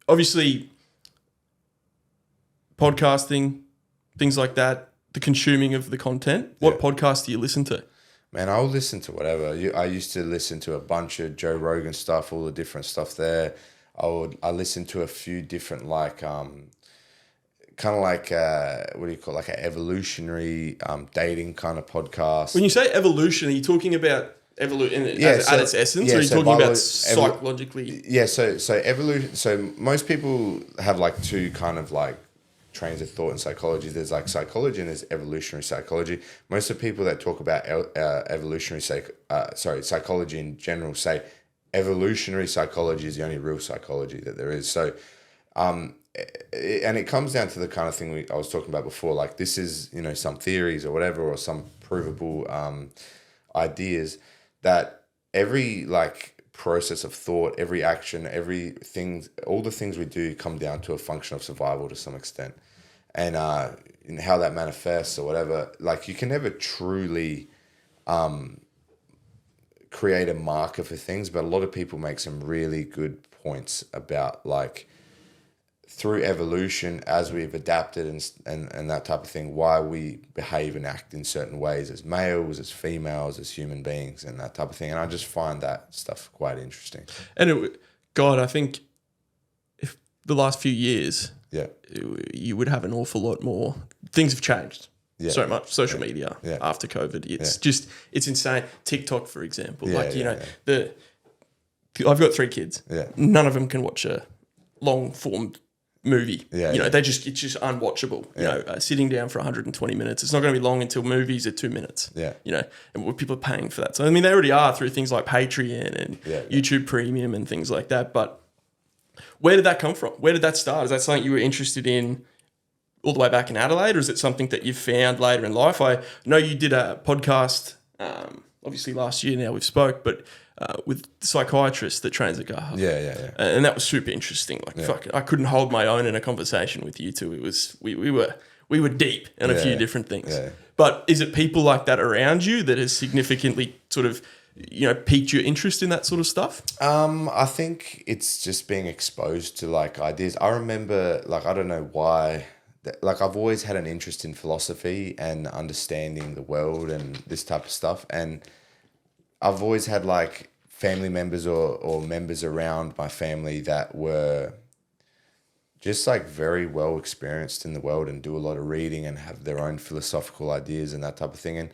obviously podcasting, things like that, the consuming of the content. What podcast do you listen to? Man, I'll listen to whatever. I used to listen to a bunch of Joe Rogan stuff, all the different stuff there. I listened to a few different like kind of like what do you call it? Like an evolutionary dating kind of podcast. When you say evolution, are you talking about at its essence, or are you talking about psychologically? So evolution. So most people have like two kind of like trains of thought in psychology. There's like psychology and there's evolutionary psychology. Most of the people that talk about psychology in general say evolutionary psychology is the only real psychology that there is. So, and it comes down to the kind of thing I was talking about before. Like this is, some theories or whatever, or some provable ideas that every like process of thought, every action, everything, all the things we do come down to a function of survival to some extent. And how that manifests or whatever, like you can never truly create a marker for things, but a lot of people make some really good points about like through evolution, as we've adapted and that type of thing, why we behave and act in certain ways as males, as females, as human beings, and that type of thing. And I just find that stuff quite interesting. And I think if the last few years, you would have an awful lot more. Things have changed so much. Social media after COVID, it's insane. TikTok, for example, I've got 3 kids. Yeah. None of them can watch a long form movie. It's just unwatchable. Sitting down for 120 minutes. It's not going to be long until movies are 2 minutes. And people are paying for that. So I mean, they already are through things like Patreon and YouTube Premium and things like that. But where did that come from? Where did that start? Is that something you were interested in all the way back in Adelaide, or is it something that you've found later in life? I know you did a podcast, obviously last year. Now we've spoke, but with the psychiatrist that trains at Garra. And that was super interesting. Fuck, I couldn't hold my own in a conversation with you two. It was we were deep in a few different things. But is it people like that around you that has significantly sort of piqued your interest in that sort of stuff? I think it's just being exposed to like ideas. I remember, like, I don't know why, like I've always had an interest in philosophy and understanding the world and this type of stuff. And I've always had like family members or members around my family that were just like very well experienced in the world and do a lot of reading and have their own philosophical ideas and that type of thing. And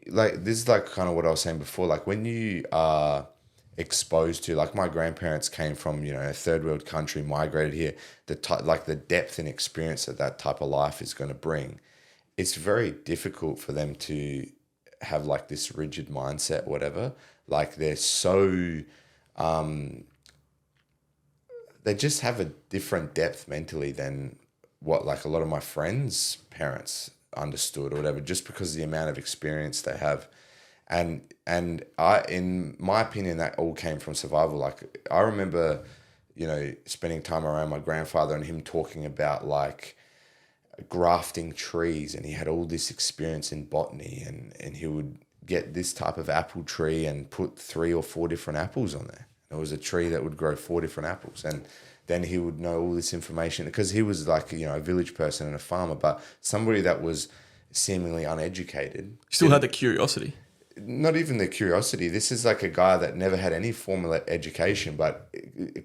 like, this is like kind of what I was saying before, like when you are exposed to, like my grandparents came from, a third world country, migrated here, the depth and experience that type of life is going to bring, it's very difficult for them to have like this rigid mindset, whatever. Like they're so, they just have a different depth mentally than what like a lot of my friends' parents understood or whatever, just because of the amount of experience they have. And I, in my opinion, that all came from survival. Like I remember, spending time around my grandfather and him talking about like grafting trees, and he had all this experience in botany, and he would get this type of apple tree and put 3 or 4 different apples on there. It was a tree that would grow 4 different apples, and then he would know all this information because he was like, a village person and a farmer, but somebody that was seemingly uneducated. Still had the curiosity. Not even the curiosity. This is like a guy that never had any formal education, but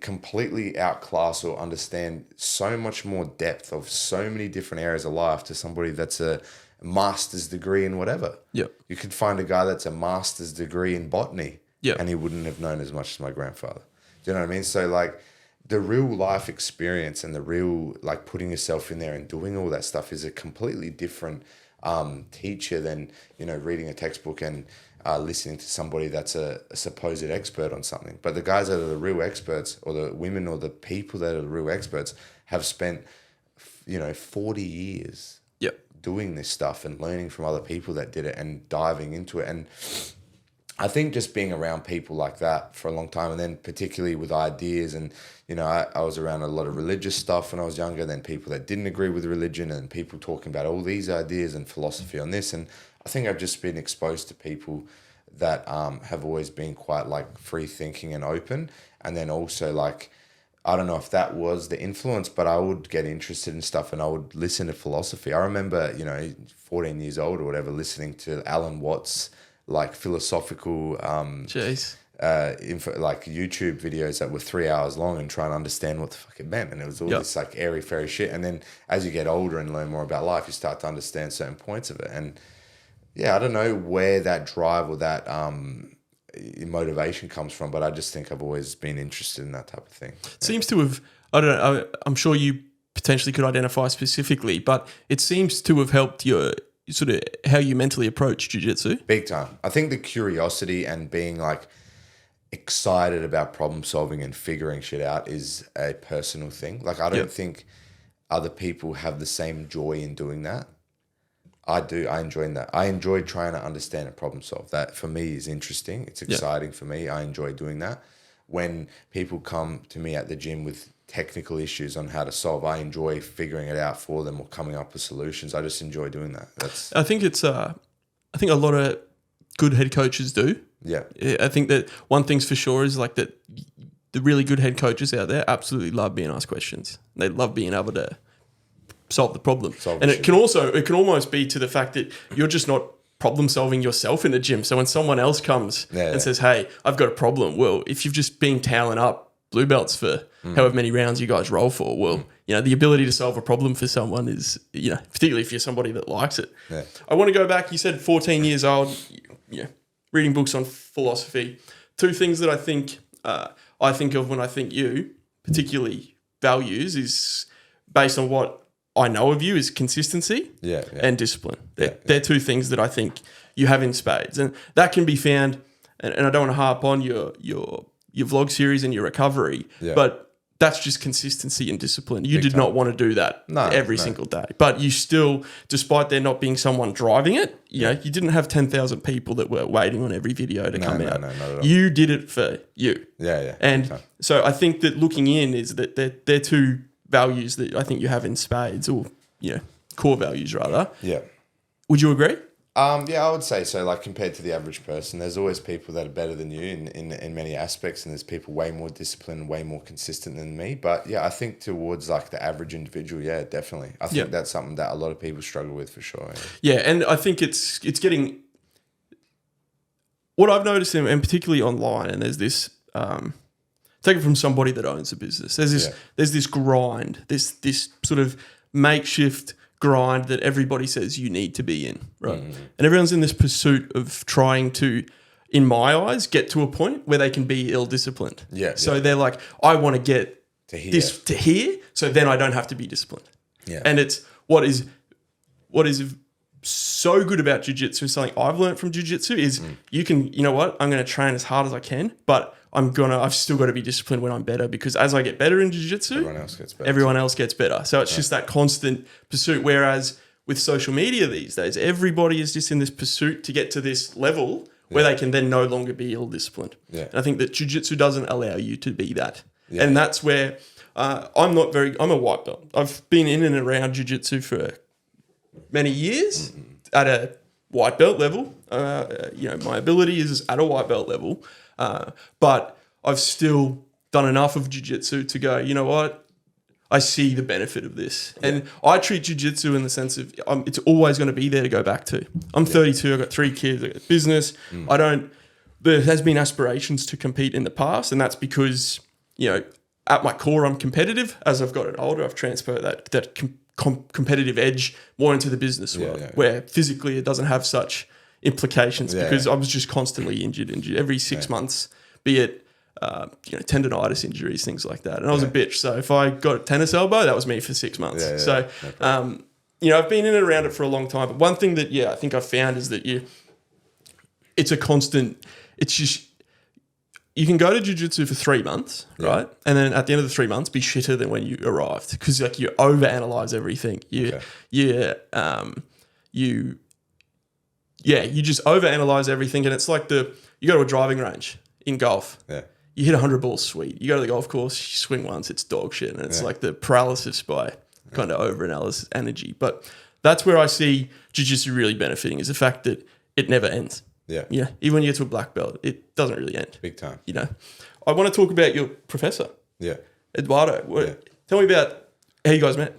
completely outclass or understand so much more depth of so many different areas of life to somebody that's a master's degree in whatever. Yep. You could find a guy that's a master's degree in botany, yep, and he wouldn't have known as much as my grandfather. Do you know what I mean? So like the real life experience and the real like putting yourself in there and doing all that stuff is a completely different teacher than, reading a textbook and listening to somebody that's a supposed expert on something. But the guys that are the real experts, or the women or the people that are the real experts, have spent, 40 years doing this stuff and learning from other people that did it and diving into it. And I think just being around people like that for a long time, and then particularly with ideas, and I was around a lot of religious stuff when I was younger, then people that didn't agree with religion, and people talking about all these ideas and philosophy on this. And I think I've just been exposed to people that have always been quite like free thinking and open. And then also like, I don't know if that was the influence, but I would get interested in stuff and I would listen to philosophy. I remember, 14 years old or whatever, listening to Alan Watts, like philosophical like YouTube videos that were 3 hours long and trying to understand what the fuck it meant. And it was all this like airy fairy shit. And then as you get older and learn more about life, you start to understand certain points of it. And yeah, I don't know where that drive or that motivation comes from, but I just think I've always been interested in that type of thing. It seems to have, I don't know, I'm sure you potentially could identify specifically, but it seems to have helped your sort of how you mentally approach jiu-jitsu. Big time. I think the curiosity and being like excited about problem solving and figuring shit out is a personal thing. Like I don't think other people have the same joy in doing that. I do. I enjoy that. I enjoy trying to understand and problem solve. That for me is interesting. It's exciting for me. I enjoy doing that. When people come to me at the gym with technical issues on how to solve, I enjoy figuring it out for them or coming up with solutions. I just enjoy doing that. I think it's I think a lot of good head coaches do. Yeah. I think that one thing's for sure is like that the really good head coaches out there absolutely love being asked questions. They love being able to solve the problem. It can almost be to the fact that you're just not problem solving yourself in the gym. So when someone else comes and says, hey, I've got a problem. Well, if you've just been toweling up blue belts for however many rounds you guys roll for, well, the ability to solve a problem for someone is, particularly if you're somebody that likes it. Yeah. I want to go back. You said 14 years old, reading books on philosophy. Two things that I think of when I think you, particularly values, is based on what I know of you is consistency and discipline. They're two things that I think you have in spades. And that can be found, and I don't want to harp on your vlog series and your recovery, but that's just consistency and discipline. You did not want to do that every single day. But you still, despite there not being someone driving it, you didn't have 10,000 people that were waiting on every video to come out. No, not at all. You did it for you. Yeah. And so I think that looking in is that they're two values that I think you have in spades, or core values rather. Yeah. Would you agree? I would say so. Like compared to the average person, there's always people that are better than you in many aspects, and there's people way more disciplined, way more consistent than me. But I think towards like the average individual, definitely. I think that's something that a lot of people struggle with for sure. Yeah, and I think it's getting what I've noticed, and particularly online, and there's this. Take it from somebody that owns a business. There's this grind, this sort of makeshift grind that everybody says you need to be in, right? And everyone's in this pursuit of trying to, in my eyes, get to a point where they can be ill-disciplined. So they're like, I want to get this to here, so then I don't have to be disciplined. And it's what is so good about jiu-jitsu, something I've learned from jiu-jitsu is you can, I'm going to train as hard as I can, but I've still got to be disciplined when I'm better, because as I get better in jiu-jitsu, everyone else gets better. So it's just that constant pursuit. Whereas with social media these days, everybody is just in this pursuit to get to this level where they can then no longer be ill-disciplined. And I think that jiu-jitsu doesn't allow you to be that. And that's where I'm a white belt. I've been in and around jiu-jitsu for many years at a white belt level. My ability is at a white belt level. But I've still done enough of jiu-jitsu to go, you know what? I see the benefit of this. And I treat jiu-jitsu in the sense of it's always going to be there to go back to. I'm 32. I've got 3 kids. I've got business. There has been aspirations to compete in the past, and that's because, at my core, I'm competitive. As I've gotten older, I've transferred that competitive edge more into the business world, where physically it doesn't have such implications because I was just constantly injured every 6 months, be it tendonitis injuries, things like that. And I was a bitch. So if I got a tennis elbow, that was me for 6 months. I've been in and around it for a long time. But one thing that, I think I've found is that it's a constant, it's just, you can go to jiu-jitsu for 3 months, right? And then at the end of the 3 months, be shitter than when you arrived, because you overanalyze everything. You just overanalyze everything, and it's like you go to a driving range in golf. You hit 100 balls, sweet. You go to the golf course, you swing once, it's dog shit, and it's like the paralysis by kind of overanalysis energy. But that's where I see jiu-jitsu really benefiting, is the fact that it never ends. Even when you get to a black belt, it doesn't really end. Big time. I want to talk about your professor. Eduardo. Tell me about how you guys met.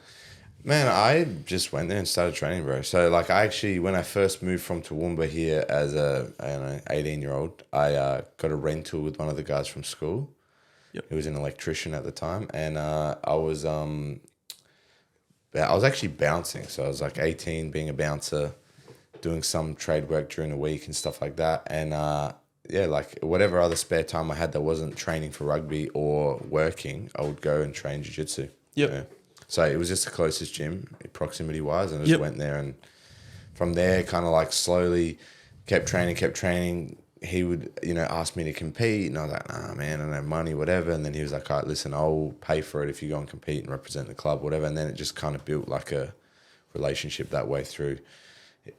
Man, I just went there and started training, bro. So, when I first moved from Toowoomba here as a 18-year-old, I got a rental with one of the guys from school. He was an electrician at the time, and I was actually bouncing. So I was 18, being a bouncer, doing some trade work during the week and stuff like that. And like whatever other spare time I had that wasn't training for rugby or working, I would go and train jiu-jitsu. Yep. Yeah. So it was just the closest gym proximity-wise, and I just went there, and from there kind of like slowly kept training. He would, ask me to compete, and I was like, nah, man, I don't have money, whatever. And then he was like, all right, listen, I'll pay for it if you go and compete and represent the club, whatever. And then it just kind of built like a relationship that way through.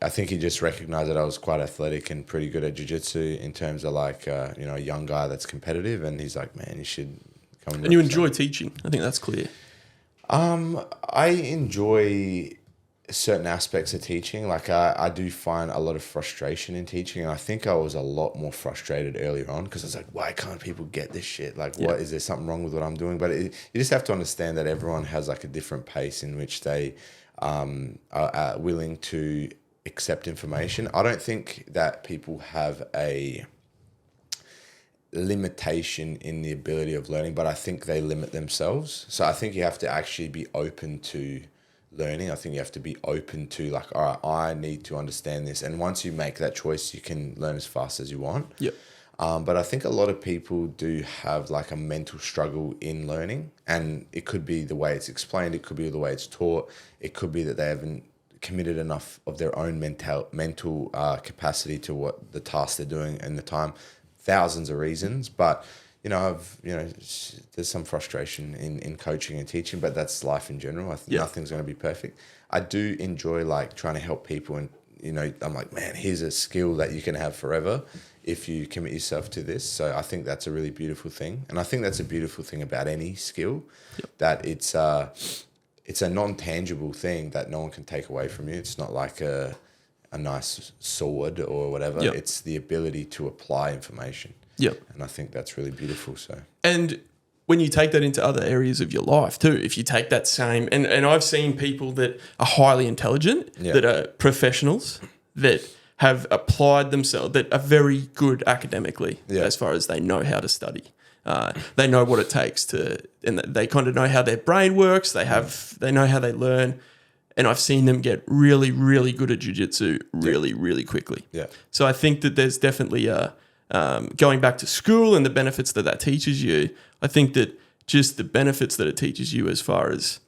I think he just recognized that I was quite athletic and pretty good at jiu-jitsu in terms of like, a young guy that's competitive. And he's like, man, you should come and you enjoy teaching. I think that's clear. I enjoy certain aspects of teaching. Like I do find a lot of frustration in teaching. And I think I was a lot more frustrated earlier on because I was like, why can't people get this shit? Like, what is there something wrong with what I'm doing? But you just have to understand that everyone has like a different pace in which they are willing to accept information. I don't think that people have a limitation in the ability of learning, but I think they limit themselves. So I think you have to actually be open to learning. I think you have to be open to like, all right, I need to understand this. And once you make that choice, you can learn as fast as you want. Yep. But I think a lot of people do have like a mental struggle in learning, and it could be the way it's explained. It could be the way it's taught. It could be that they haven't committed enough of their own mental capacity to what the task they're doing and the time. Thousands of reasons, but there's some frustration in coaching and teaching, but that's life in general. I think nothing's going to be perfect. I do enjoy like trying to help people, and I'm like, man, here's a skill that you can have forever if you commit yourself to this. So I think that's a really beautiful thing, and I think that's a beautiful thing about any skill, that it's a non-tangible thing that no one can take away from you. It's not like a nice sword or whatever. It's the ability to apply information. And I think that's really beautiful. So, and when you take that into other areas of your life too, if you take that same, and I've seen people that are highly intelligent, that are professionals, that have applied themselves, that are very good academically as far as they know how to study. They know what it takes to, and they kind of know how their brain works. They know how they learn. And I've seen them get really, really good at jiu-jitsu really, really quickly. So I think that there's definitely going back to school and the benefits that teaches you. I think that just the benefits that it teaches you as far as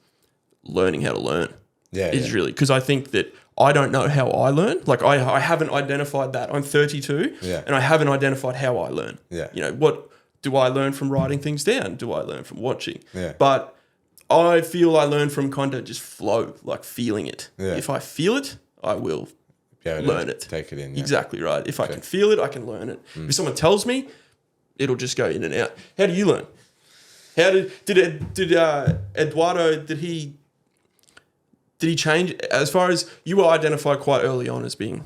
learning how to learn is really, because I think that I don't know how I learn. Like I haven't identified that. I'm 32 and I haven't identified how I learn. What do I learn from writing things down? Do I learn from watching? But I feel I learn from kind of just flow, like feeling it. If I feel it, I will learn it. Take it in. Exactly right. If I can feel it, I can learn it. If someone tells me, it'll just go in and out. How do you learn? How did Eduardo, did he change as far as you were identified quite early on as being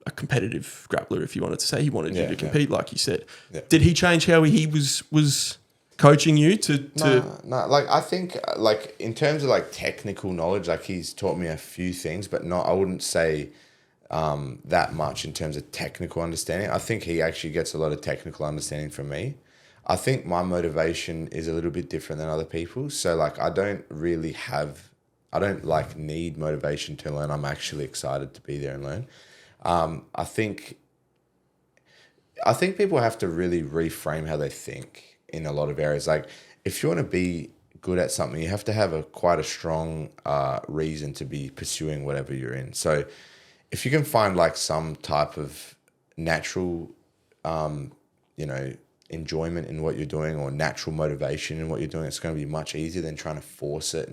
a competitive grappler, if you wanted to say he wanted you to compete, like you said. Did he change how he was coaching you to No, like I think like in terms of like technical knowledge, like he's taught me a few things, but I wouldn't say that much in terms of technical understanding. I think he actually gets a lot of technical understanding from me. I think my motivation is a little bit different than other people's. So like I don't like need motivation to learn. I'm actually excited to be there and learn. I think people have to really reframe how they think in a lot of areas. Like if you want to be good at something, you have to have quite a strong reason to be pursuing whatever you're in. So if you can find like some type of natural, enjoyment in what you're doing or natural motivation in what you're doing, it's going to be much easier than trying to force it.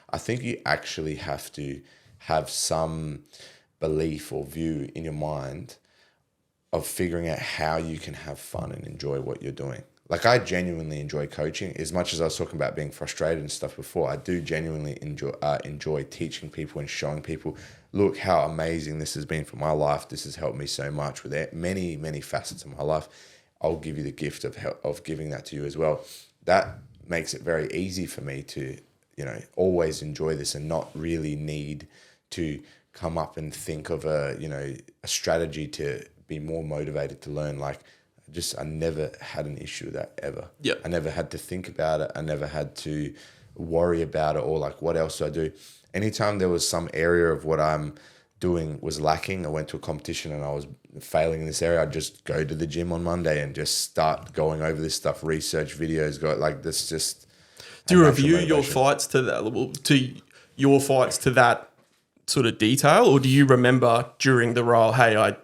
I think you actually have to have some belief or view in your mind of figuring out how you can have fun and enjoy what you're doing. Like I genuinely enjoy coaching as much as I was talking about being frustrated and stuff before. I do genuinely enjoy teaching people and showing people, look how amazing this has been for my life. This has helped me so much with many, many facets of my life. I'll give you the gift of giving that to you as well. That makes it very easy for me to, always enjoy this and not really need to come up and think of a strategy to be more motivated to learn. Like I never had an issue with that ever. I never had to think about it. I never had to worry about it or like, what else do I do? Anytime there was some area of what I'm was lacking, I went to a competition and I was failing in this area, I'd just go to the gym on Monday and just start going over this stuff, research videos, go like this. Just do you review your fights to that sort of detail, or do you remember during the role, hey,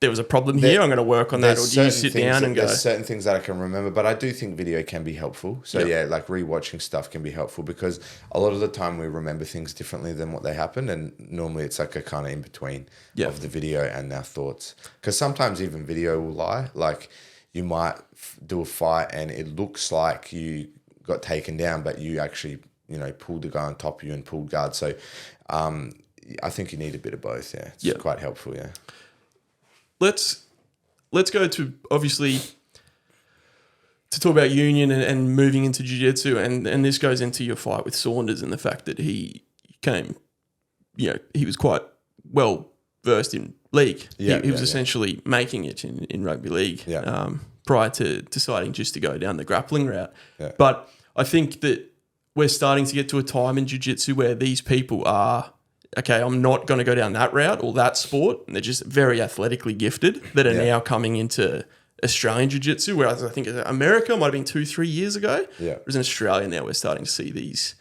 there was a problem here, I'm going to work on that, or do you sit down and go? There's certain things that I can remember, but I do think video can be helpful. So like rewatching stuff can be helpful because a lot of the time we remember things differently than what they happened, and normally it's like a kind of in between of the video and our thoughts. Because sometimes even video will lie. Like you might do a fight and it looks like you got taken down, but you actually pulled the guy on top of you and pulled guard. So I think you need a bit of both. Yeah, it's quite helpful. Yeah. Let's go to, obviously, to talk about union and moving into jiu-jitsu, and this goes into your fight with Saunders and the fact that he was quite well versed in league. He was essentially making it in rugby league prior to deciding just to go down the grappling route. Yeah. But I think that we're starting to get to a time in jiu-jitsu where these people are, okay, I'm not going to go down that route or that sport, and they're just very athletically gifted that are now coming into Australian jiu-jitsu, whereas I think America might have been 2-3 years ago. Yeah. Whereas in Australia now we're starting to see these,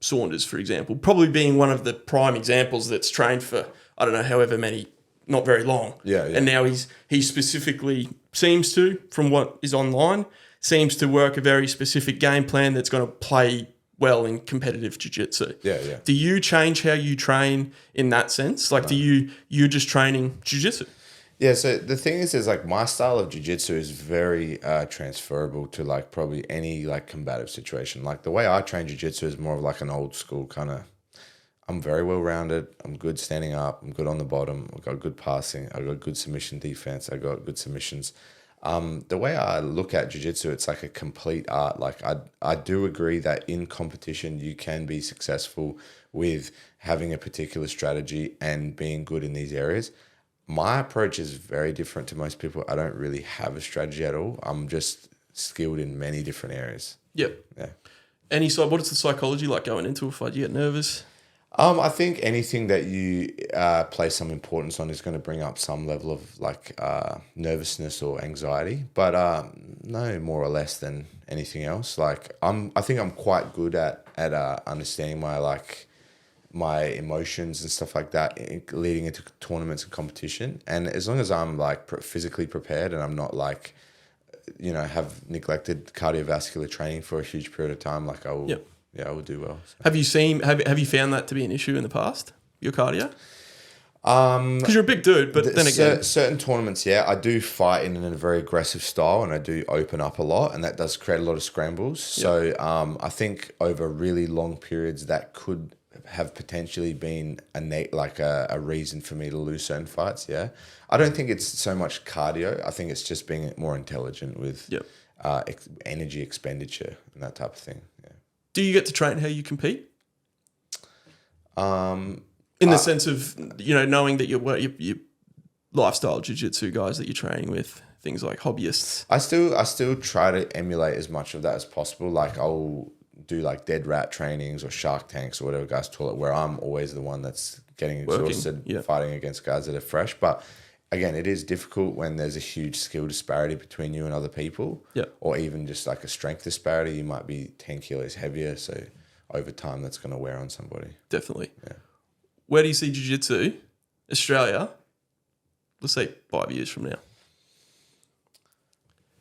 Saunders, for example, probably being one of the prime examples that's trained for, I don't know, however many, not very long. Yeah. And now he specifically seems to, from what is online, seems to work a very specific game plan that's going to play well in competitive jiu-jitsu. Yeah. Do you change how you train in that sense? Like, you're just training jiu-jitsu? Yeah, so the thing is like my style of jiu-jitsu is very transferable to like probably any like combative situation. Like the way I train jiu-jitsu is more of like an old school kind of, I'm very well rounded, I'm good standing up, I'm good on the bottom, I've got good passing, I've got good submission defense, I got good submissions. The way I look at jiu-jitsu, it's like a complete art. Like I do agree that in competition, you can be successful with having a particular strategy and being good in these areas. My approach is very different to most people. I don't really have a strategy at all. I'm just skilled in many different areas. Yep. Yeah. What is the psychology like going into a fight? Do you get nervous? I think anything that you place some importance on is going to bring up some level of like nervousness or anxiety, but no more or less than anything else. Like I think I'm quite good at understanding my emotions and stuff like that leading into tournaments and competition. And as long as I'm like physically prepared and I'm not like, have neglected cardiovascular training for a huge period of time, like I will. Yep. Yeah, I would do well. So. Have you found that to be an issue in the past, your cardio? Because you're a big dude, but then again... Certain tournaments, I do fight in a very aggressive style and I do open up a lot and that does create a lot of scrambles. Yep. So I think over really long periods that could have potentially been a reason for me to lose certain fights, I don't think it's so much cardio. I think it's just being more intelligent with energy expenditure and that type of thing, Do you get to train how you compete? In the sense of, knowing that you're lifestyle jiu-jitsu guys that you're training with, things like hobbyists. I still try to emulate as much of that as possible. Like I'll do like dead rat trainings or shark tanks or whatever guys call it, where I'm always the one that's getting exhausted fighting against guys that are fresh. But again, it is difficult when there's a huge skill disparity between you and other people, or even just like a strength disparity. You might be 10 kilos heavier, so over time that's going to wear on somebody. Definitely. Yeah. Where do you see jiu-jitsu, Australia, let's say 5 years from now?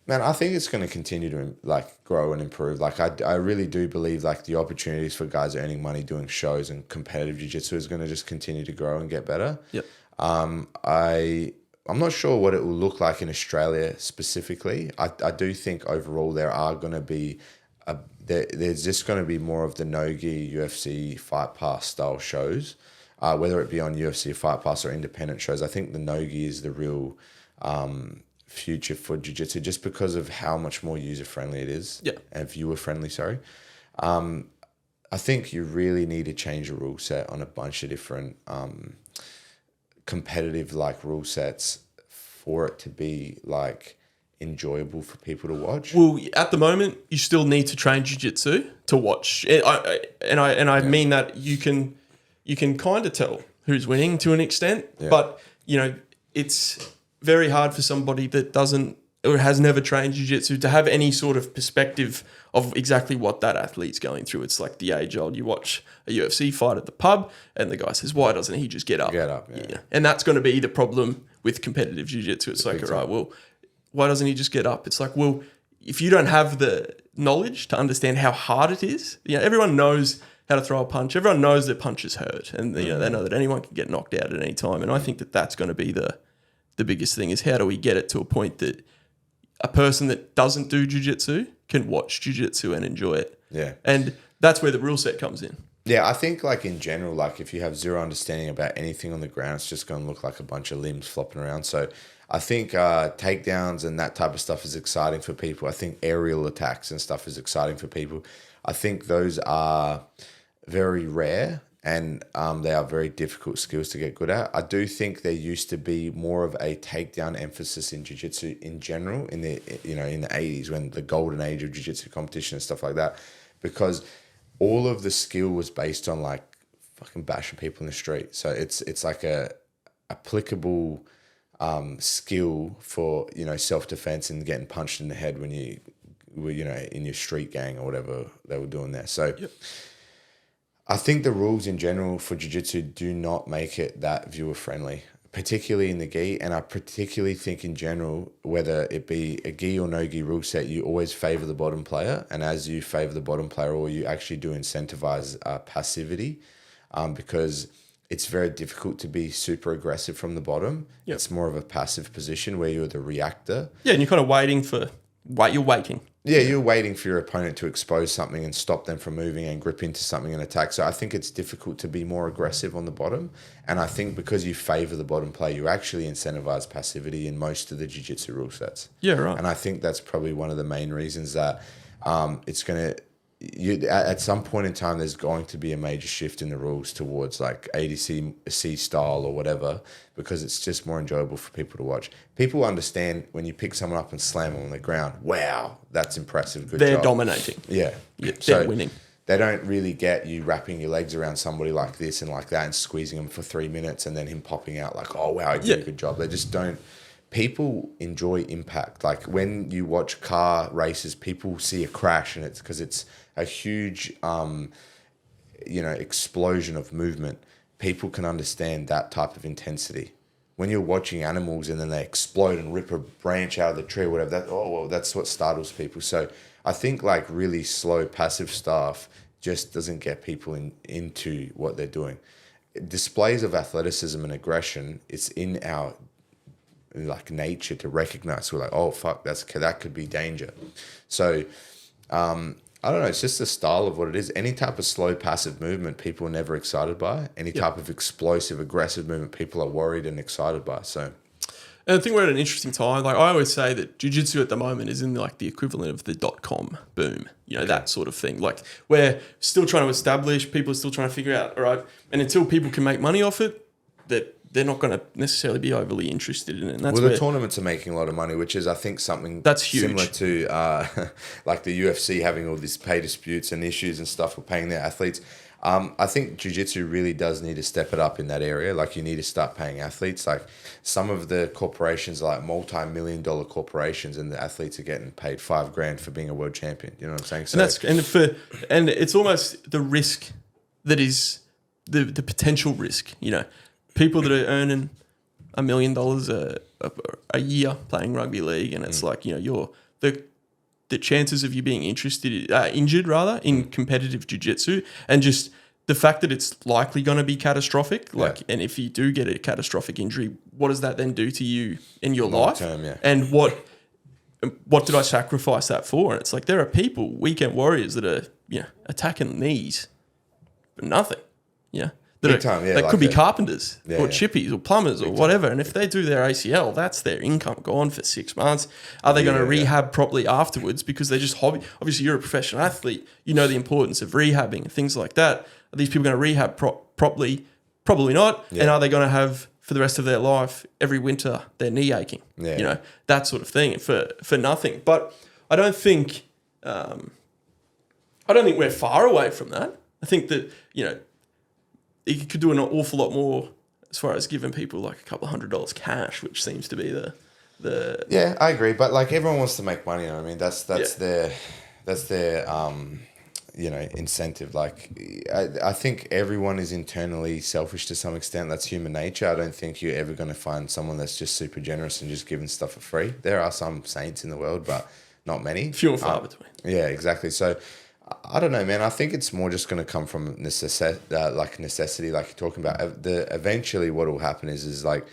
Man, I think it's going to continue to like grow and improve. Like I really do believe like the opportunities for guys earning money doing shows and competitive jiu-jitsu is going to just continue to grow and get better. Yep. I'm not sure what it will look like in Australia specifically. I do think overall there are going to be there's just going to be more of the no-gi UFC Fight Pass style shows, whether it be on UFC Fight Pass or independent shows. I think the no-gi is the real future for jiu-jitsu just because of how much more user-friendly it is and viewer-friendly, sorry. I think you really need to change the rule set on a bunch of different competitive like rule sets for it to be like enjoyable for people to watch. Well, at the moment, you still need to train jiu-jitsu to watch. I mean that you can kind of tell who's winning to an extent. Yeah. But, it's very hard for somebody that doesn't or has never trained jiu-jitsu to have any sort of perspective of exactly what that athlete's going through. It's like the age-old, you watch a UFC fight at the pub and the guy says, why doesn't he just get up? Yeah. And that's going to be the problem with competitive jiu-jitsu. It's like, all right, well, why doesn't he just get up? It's like, well, if you don't have the knowledge to understand how hard it is, everyone knows how to throw a punch. Everyone knows that punches hurt, and they know that anyone can get knocked out at any time. And I think that that's going to be the biggest thing is how do we get it to a point that a person that doesn't do jiu-jitsu can watch jiu-jitsu and enjoy it. Yeah. And that's where the rule set comes in. Yeah, I think like in general, like if you have zero understanding about anything on the ground, it's just going to look like a bunch of limbs flopping around. So I think takedowns and that type of stuff is exciting for people. I think aerial attacks and stuff is exciting for people. I think those are very rare and they are very difficult skills to get good at. I do think there used to be more of a takedown emphasis in jiu-jitsu in general in the in the 80s when the golden age of jiu-jitsu competition and stuff like that, because all of the skill was based on like fucking bashing people in the street. So it's like a applicable skill for self-defense and getting punched in the head when you were in your street gang or whatever they were doing there. So yep. I think the rules in general for jiu-jitsu do not make it that viewer-friendly, particularly in the gi. And I particularly think in general, whether it be a gi or no gi rule set, you always favor the bottom player. And as you favor the bottom player, or you actually do incentivize passivity, because it's very difficult to be super aggressive from the bottom. Yep. It's more of a passive position where you're the reactor. Yeah, and you're kind of waiting. Yeah, you're waiting for your opponent to expose something and stop them from moving and grip into something and attack. So I think it's difficult to be more aggressive on the bottom. And I think because you favor the bottom player, you actually incentivize passivity in most of the jiu-jitsu rule sets. Yeah, right. And I think that's probably one of the main reasons that it's going to... at some point in time, there's going to be a major shift in the rules towards like ADCC style or whatever, because it's just more enjoyable for people to watch. People understand when you pick someone up and slam them on the ground. Wow, that's impressive. Good job. They're dominating. Yeah. They're winning. They don't really get you wrapping your legs around somebody like this and like that and squeezing them for 3 minutes and then him popping out like, oh, wow, he did a good job. They just don't. People enjoy impact. Like when you watch car races, people see a crash and it's because it's a huge, explosion of movement. People can understand that type of intensity. When you're watching animals and then they explode and rip a branch out of the tree or whatever, that's what startles people. So I think like really slow passive stuff just doesn't get people into what they're doing. Displays of athleticism and aggression, it's in our like nature to recognize. We're like, oh fuck, that could be danger. So I don't know, it's just the style of what it is. Any type of slow passive movement people are never excited by. Any type of explosive aggressive movement people are worried and excited by. So and I think we're at an interesting time. Like I always say that jiu-jitsu at the moment is in like the equivalent of the .com boom, that sort of thing. Like we're still trying to establish, people are still trying to figure out, all right, and until people can make money off it, that they're not going to necessarily be overly interested in it. And that's the tournaments are making a lot of money, which is, I think, something that's huge. Similar to like the UFC having all these pay disputes and issues and stuff for paying their athletes. I think jiu-jitsu really does need to step it up in that area. Like you need to start paying athletes. Like some of the corporations are like multi-million-dollar corporations and the athletes are getting paid $5,000 for being a world champion. You know what I'm saying? So, and it's almost the risk that is the potential risk, people that are earning $1 million a year playing rugby league, and it's like you're the chances of you being injured in competitive jiu-jitsu, and just the fact that it's likely going to be catastrophic. And if you do get a catastrophic injury, what does that then do to you in your life? Term, yeah. And what did I sacrifice that for? And it's like there are people, weekend warriors, that are attacking knees for nothing. Yeah. That could be carpenters or chippies or plumbers or whatever. And if they do their ACL, that's their income gone for 6 months. Are they going to rehab properly afterwards because they're just hobby? Obviously, you're a professional athlete. You know the importance of rehabbing and things like that. Are these people going to rehab properly? Probably not. Yeah. And are they going to have, for the rest of their life, every winter, their knee aching? Yeah. That sort of thing for nothing. But I don't think we're far away from that. I think that, it could do an awful lot more as far as giving people like a couple of $100 cash, which seems to be the Yeah, I agree. But like everyone wants to make money. You know what I mean, that's their incentive. Like I think everyone is internally selfish to some extent. That's human nature. I don't think you're ever going to find someone that's just super generous and just giving stuff for free. There are some saints in the world, but not many. Few and far between. Yeah, exactly. So I don't know, man. I think it's more just going to come from necessity, like you're talking about. Eventually what will happen is like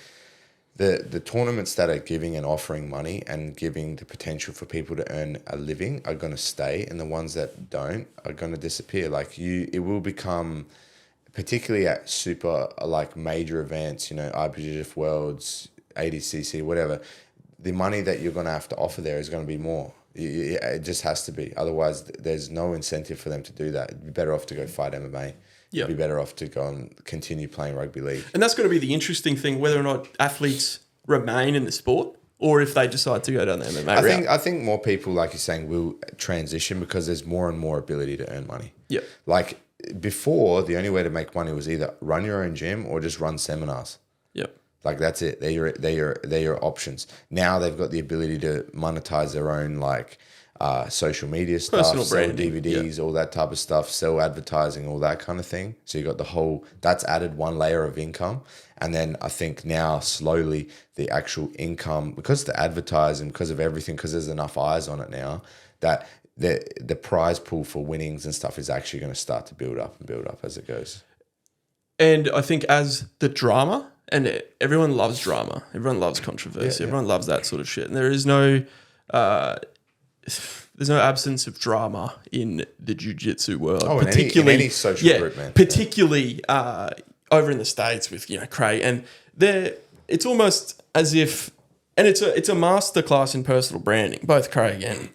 the tournaments that are giving and offering money and giving the potential for people to earn a living are going to stay, and the ones that don't are going to disappear. Like it will become, particularly at super like major events, IBJJF Worlds, ADCC, whatever, the money that you're going to have to offer there is going to be more. It just has to be. Otherwise, there's no incentive for them to do that. It'd be better off to go fight MMA. Yeah. You'd be better off to go and continue playing rugby league. And that's going to be the interesting thing, whether or not athletes remain in the sport or if they decide to go down the MMA route. I think more people, like you're saying, will transition because there's more and more ability to earn money. Yeah. Like before, the only way to make money was either run your own gym or just run seminars. Yep. Like that's it. They're your options. Now they've got the ability to monetize their own social media stuff, personal sell branding, DVDs, all that type of stuff, sell advertising, all that kind of thing. So you got that's added one layer of income. And then I think now slowly the actual income, because of the advertising, because of everything, because there's enough eyes on it now, that the prize pool for winnings and stuff is actually going to start to build up as it goes. And I think as the drama, and everyone loves drama, everyone loves controversy, everyone loves that sort of shit. And there is no absence of drama in the jiu-jitsu world. Oh, particularly in any social group, man. Particularly over in the States with Craig, and it's almost as if, and it's a masterclass in personal branding. Both Craig and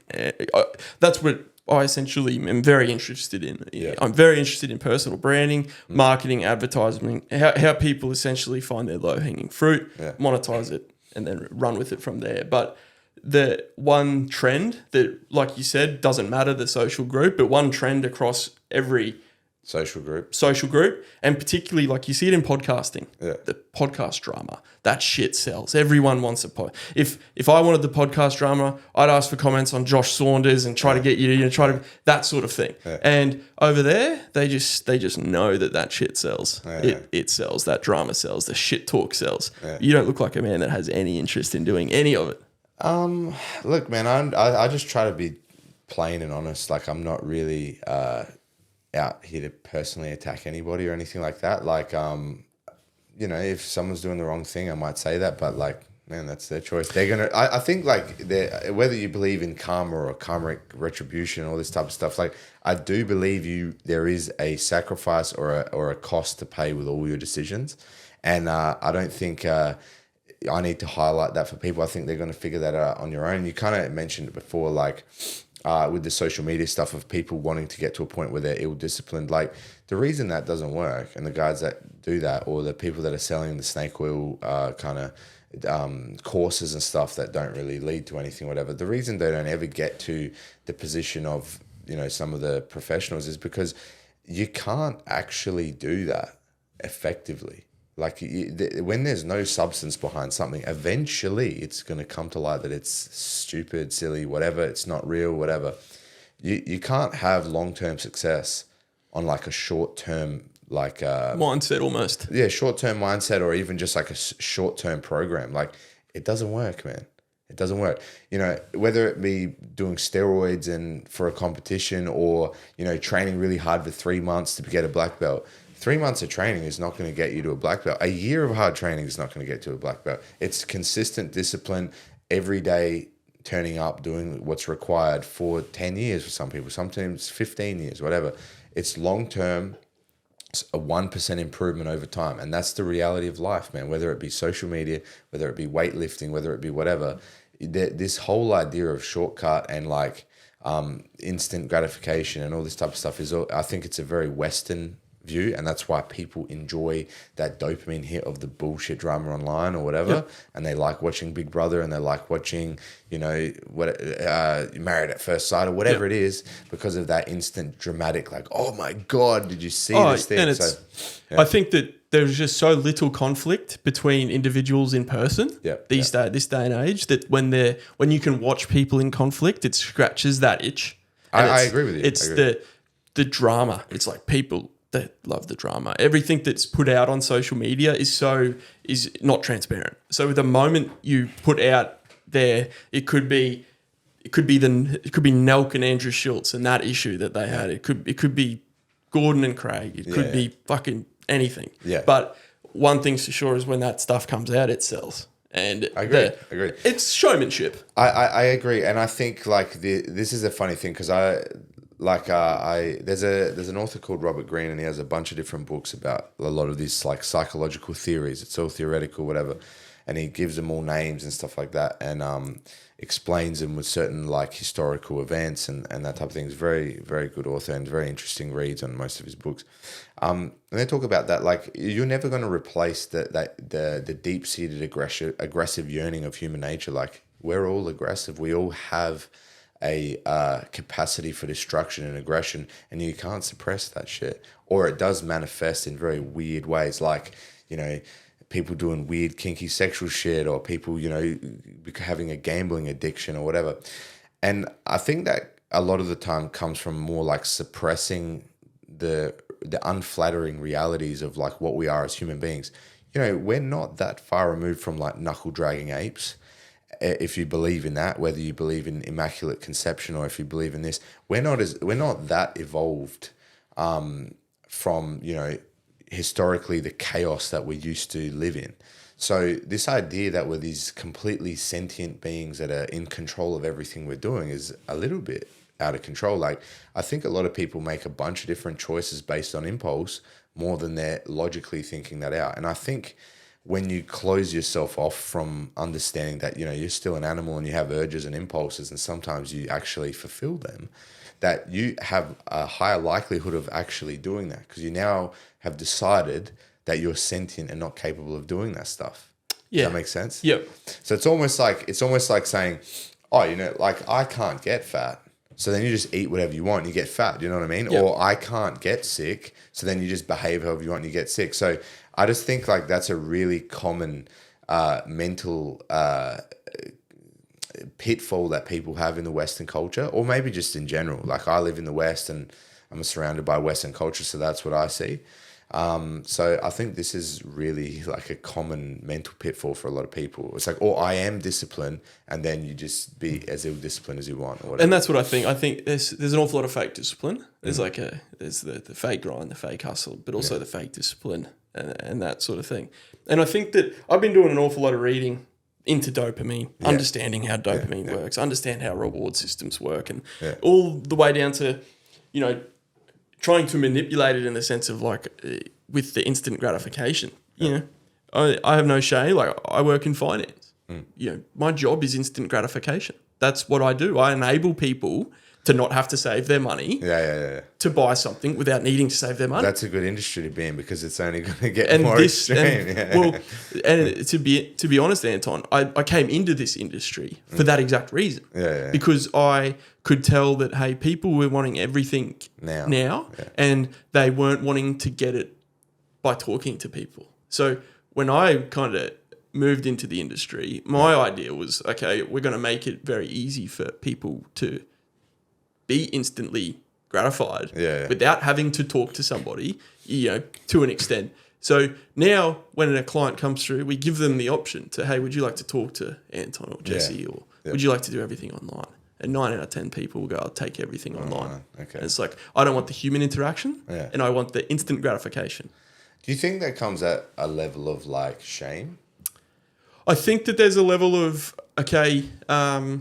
that's what I essentially am very interested in. Yeah. I'm very interested in personal branding, marketing, advertising, how people essentially find their low-hanging fruit, monetize it, and then run with it from there. But the one trend that, like you said, doesn't matter the social group, but one trend across every social group, and particularly like you see it in podcasting, the podcast drama, that shit sells. Everyone wants a pod. If I wanted the podcast drama, I'd ask for comments on Josh Saunders and try to get you to try to that sort of thing. Yeah. And over there, they just know that shit sells. It sells. That drama sells. The shit talk sells. Yeah. You don't look like a man that has any interest in doing any of it. Look, man, I just try to be plain and honest. Like I'm not really out here to personally attack anybody or anything like that. Like, if someone's doing the wrong thing, I might say that, but like, man, that's their choice. They're going to, I think like whether you believe in karma or karmic retribution, all this type of stuff, like I do believe there is a sacrifice or a cost to pay with all your decisions. And I don't think I need to highlight that for people. I think they're going to figure that out on your own. You kind of mentioned it before, like, with the social media stuff of people wanting to get to a point where they're ill-disciplined. Like the reason that doesn't work, and the guys that do that, or the people that are selling the snake oil kind of courses and stuff that don't really lead to anything, whatever, the reason they don't ever get to the position of, some of the professionals is because you can't actually do that effectively. Like when there's no substance behind something, eventually it's going to come to light that it's stupid, silly, whatever. It's not real, whatever. You can't have long-term success on like a short-term mindset almost. Yeah, short-term mindset, or even just like a short-term program. Like it doesn't work, man. It doesn't work. Whether it be doing steroids and for a competition, or training really hard for 3 months to get a black belt. 3 months of training is not going to get you to a black belt. A year of hard training is not going to get to a black belt. It's consistent discipline, every day turning up, doing what's required for 10 years for some people, sometimes 15 years, whatever. It's long-term, it's a 1% improvement over time. And that's the reality of life, man. Whether it be social media, whether it be weightlifting, whether it be whatever, this whole idea of shortcut and like instant gratification and all this type of stuff I think it's a very Western view, and that's why people enjoy that dopamine hit of the bullshit drama online or whatever, and they like watching Big Brother, and they like watching, Married at First Sight or whatever it is, because of that instant dramatic, like, oh my God, did you see this thing? And I think that there's just so little conflict between individuals in person this day and age, that when you can watch people in conflict, it scratches that itch. I agree with you. It's the drama. It's like people that love the drama. Everything that's put out on social media is not transparent. So the moment you put out there, it could be Nelk and Andrew Schultz and that issue that they had. It could be Gordon and Craig. It could be fucking anything. Yeah. But one thing's for sure is when that stuff comes out, it sells. And I agree. It's showmanship. I agree, and I think like this is a funny thing because there's an author called Robert Greene, and he has a bunch of different books about a lot of these like psychological theories. It's all theoretical, whatever, and he gives them all names and stuff like that, and explains them with certain like historical events and that type of thing. He's very, very good author and very interesting reads on most of his books. And they talk about that, like you're never going to replace the deep-seated aggressive yearning of human nature. Like we're all aggressive. We all have a capacity for destruction and aggression, and you can't suppress that shit. Or it does manifest in very weird ways, like, people doing weird kinky sexual shit, or people, having a gambling addiction or whatever. And I think that a lot of the time comes from more like suppressing the unflattering realities of like what we are as human beings. We're not that far removed from like knuckle dragging apes. If you believe in that, whether you believe in immaculate conception or if you believe in this, we're not that evolved from, historically the chaos that we used to live in. So this idea that we're these completely sentient beings that are in control of everything we're doing is a little bit out of control. Like, I think a lot of people make a bunch of different choices based on impulse more than they're logically thinking that out. And I think when you close yourself off from understanding that, you're still an animal and you have urges and impulses, and sometimes you actually fulfill them, that you have a higher likelihood of actually doing that because you now have decided that you're sentient and not capable of doing that stuff. Yeah. Does that make sense? Yep. So it's almost like saying, oh, like I can't get fat. So then you just eat whatever you want and you get fat. You know what I mean? Yep. Or I can't get sick. So then you just behave however you want and you get sick. So I just think like that's a really common mental pitfall that people have in the Western culture, or maybe just in general. Like I live in the West and I'm surrounded by Western culture, so that's what I see. So I think this is really like a common mental pitfall for a lot of people. It's like, oh, I am disciplined, and then you just be as ill-disciplined as you want. Or whatever. And that's what I think. I think there's an awful lot of fake discipline. There's there's the fake grind, the fake hustle, but also the fake discipline and that sort of thing. And I think that I've been doing an awful lot of reading into dopamine, understanding how dopamine works, understand how reward systems work, and all the way down to, trying to manipulate it in the sense of like with the instant gratification. I have no shame. Like I work in finance. My job is instant gratification. That's what I do. I enable people to not have to save their money to buy something without needing to save their money. That's a good industry to be in because it's only going to get more extreme. And to be honest, Anton, I came into this industry for that exact reason. Because I could tell that, hey, people were wanting everything now and they weren't wanting to get it by talking to people. So when I kind of moved into the industry, my idea was, okay, we're going to make it very easy for people to be instantly gratified without having to talk to somebody, to an extent. So now when a client comes through, we give them the option to, hey, would you like to talk to Anton or Jesse or would you like to do everything online? And 9 out of 10 people will go, I'll take everything online. Okay. And it's like, I don't want the human interaction and I want the instant gratification. Do you think that comes at a level of like shame? I think that there's a level of, okay, I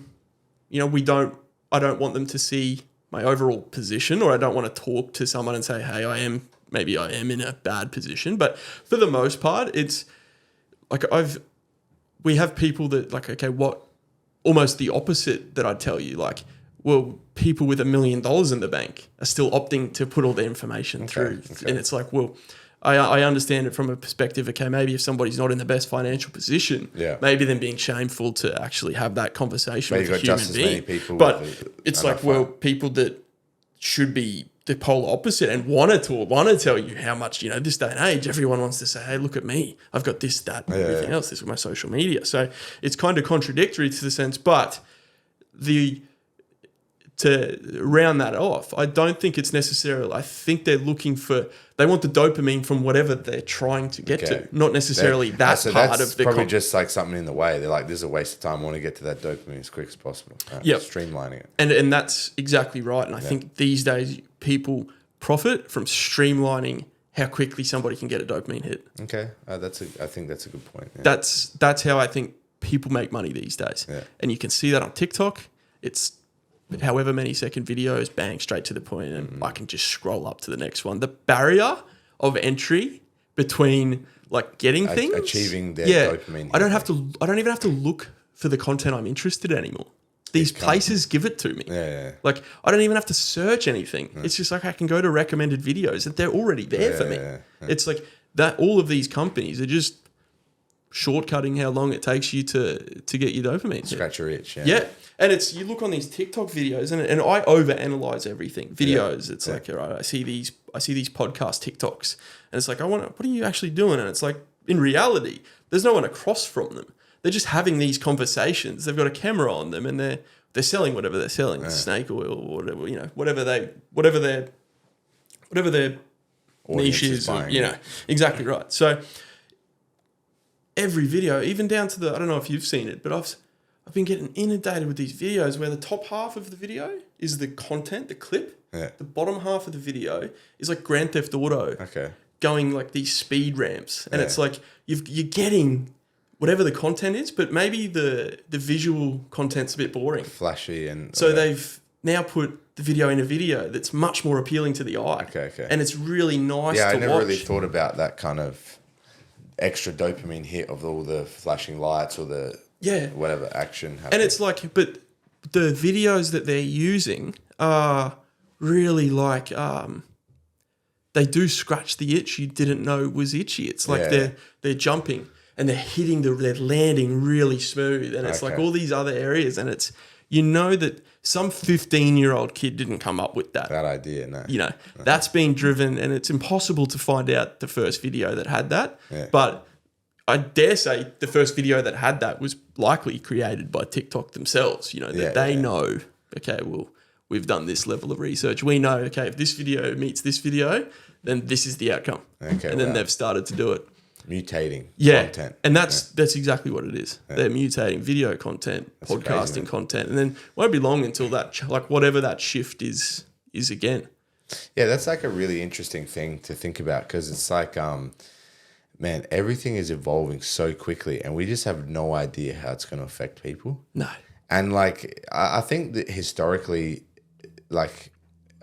don't want them to see my overall position, or I don't want to talk to someone and say, hey, I am in a bad position. But for the most part, it's like we have people that like, okay, what almost the opposite that I'd tell you, like well, people with $1 million in the bank are still opting to put all their information through. Okay. And it's like, well, I understand it from a perspective, okay, maybe if somebody's not in the best financial position, maybe them being shameful to actually have that conversation with a human being. But it's like, well, people that should be the polar opposite and want to tell you how much, this day and age, everyone wants to say, hey, look at me. I've got this, that, and everything else. This is my social media. So it's kind of contradictory to the sense, but to round that off, I don't think it's necessarily, I think they want the dopamine from whatever they're trying to get to, not necessarily part of the probably just like something in the way. They're like, this is a waste of time. I want to get to that dopamine as quick as possible. Streamlining it. And that's exactly right. And I think these days people profit from streamlining how quickly somebody can get a dopamine hit. Okay. I think that's a good point. Yeah. That's how I think people make money these days. Yeah. And you can see that on TikTok. It's however many second videos, bang, straight to the point, and I can just scroll up to the next one. The barrier of entry between like getting things, achieving their dopamine. I don't even have to look for the content I'm interested in anymore. These places give it to me. Yeah. Like I don't even have to search anything. It's just like I can go to recommended videos and they're already there for me. Yeah. It's like that. All of these companies are just shortcutting how long it takes you to get your dopamine. Scratch your itch. Yeah. And you look on these TikTok videos and I overanalyze everything. Videos. It's like, all right, I see these podcast TikToks and it's like, what are you actually doing? And it's like, in reality, there's no one across from them. They're just having these conversations. They've got a camera on them and they're selling whatever they're selling, snake oil or whatever, whatever their niche is, exactly right. So every video, even down to I don't know if you've seen it, but I've been getting inundated with these videos where the top half of the video is the content, the clip. Yeah. The bottom half of the video is like Grand Theft Auto. Okay. Going like these speed ramps. And it's like you're getting whatever the content is, but maybe the visual content's a bit boring. Flashy and... So they've now put the video in a video that's much more appealing to the eye. Okay. And it's really nice to watch. Yeah, I never really thought about that kind of extra dopamine hit of all the flashing lights or the... whatever action happens. And it's like, but the videos that they're using are really like, they do scratch the itch you didn't know was itchy. It's like they're jumping and they're landing really smooth. And it's like all these other areas. And it's, that some 15-year-old kid didn't come up with that. That idea, no. That's being driven and it's impossible to find out the first video that had that. Yeah. But I dare say the first video that had that was likely created by TikTok themselves. They know, okay, well, we've done this level of research. We know, okay, if this video meets this video, then this is the outcome. Okay, and then they've started to do it. Mutating content. And that's exactly what it is. Yeah. They're mutating video content, podcasting content, and then it won't be long until that, like whatever that shift is again. Yeah, that's like a really interesting thing to think about because it's like, man, everything is evolving so quickly and we just have no idea how it's going to affect people. No. And like, I think that historically, like,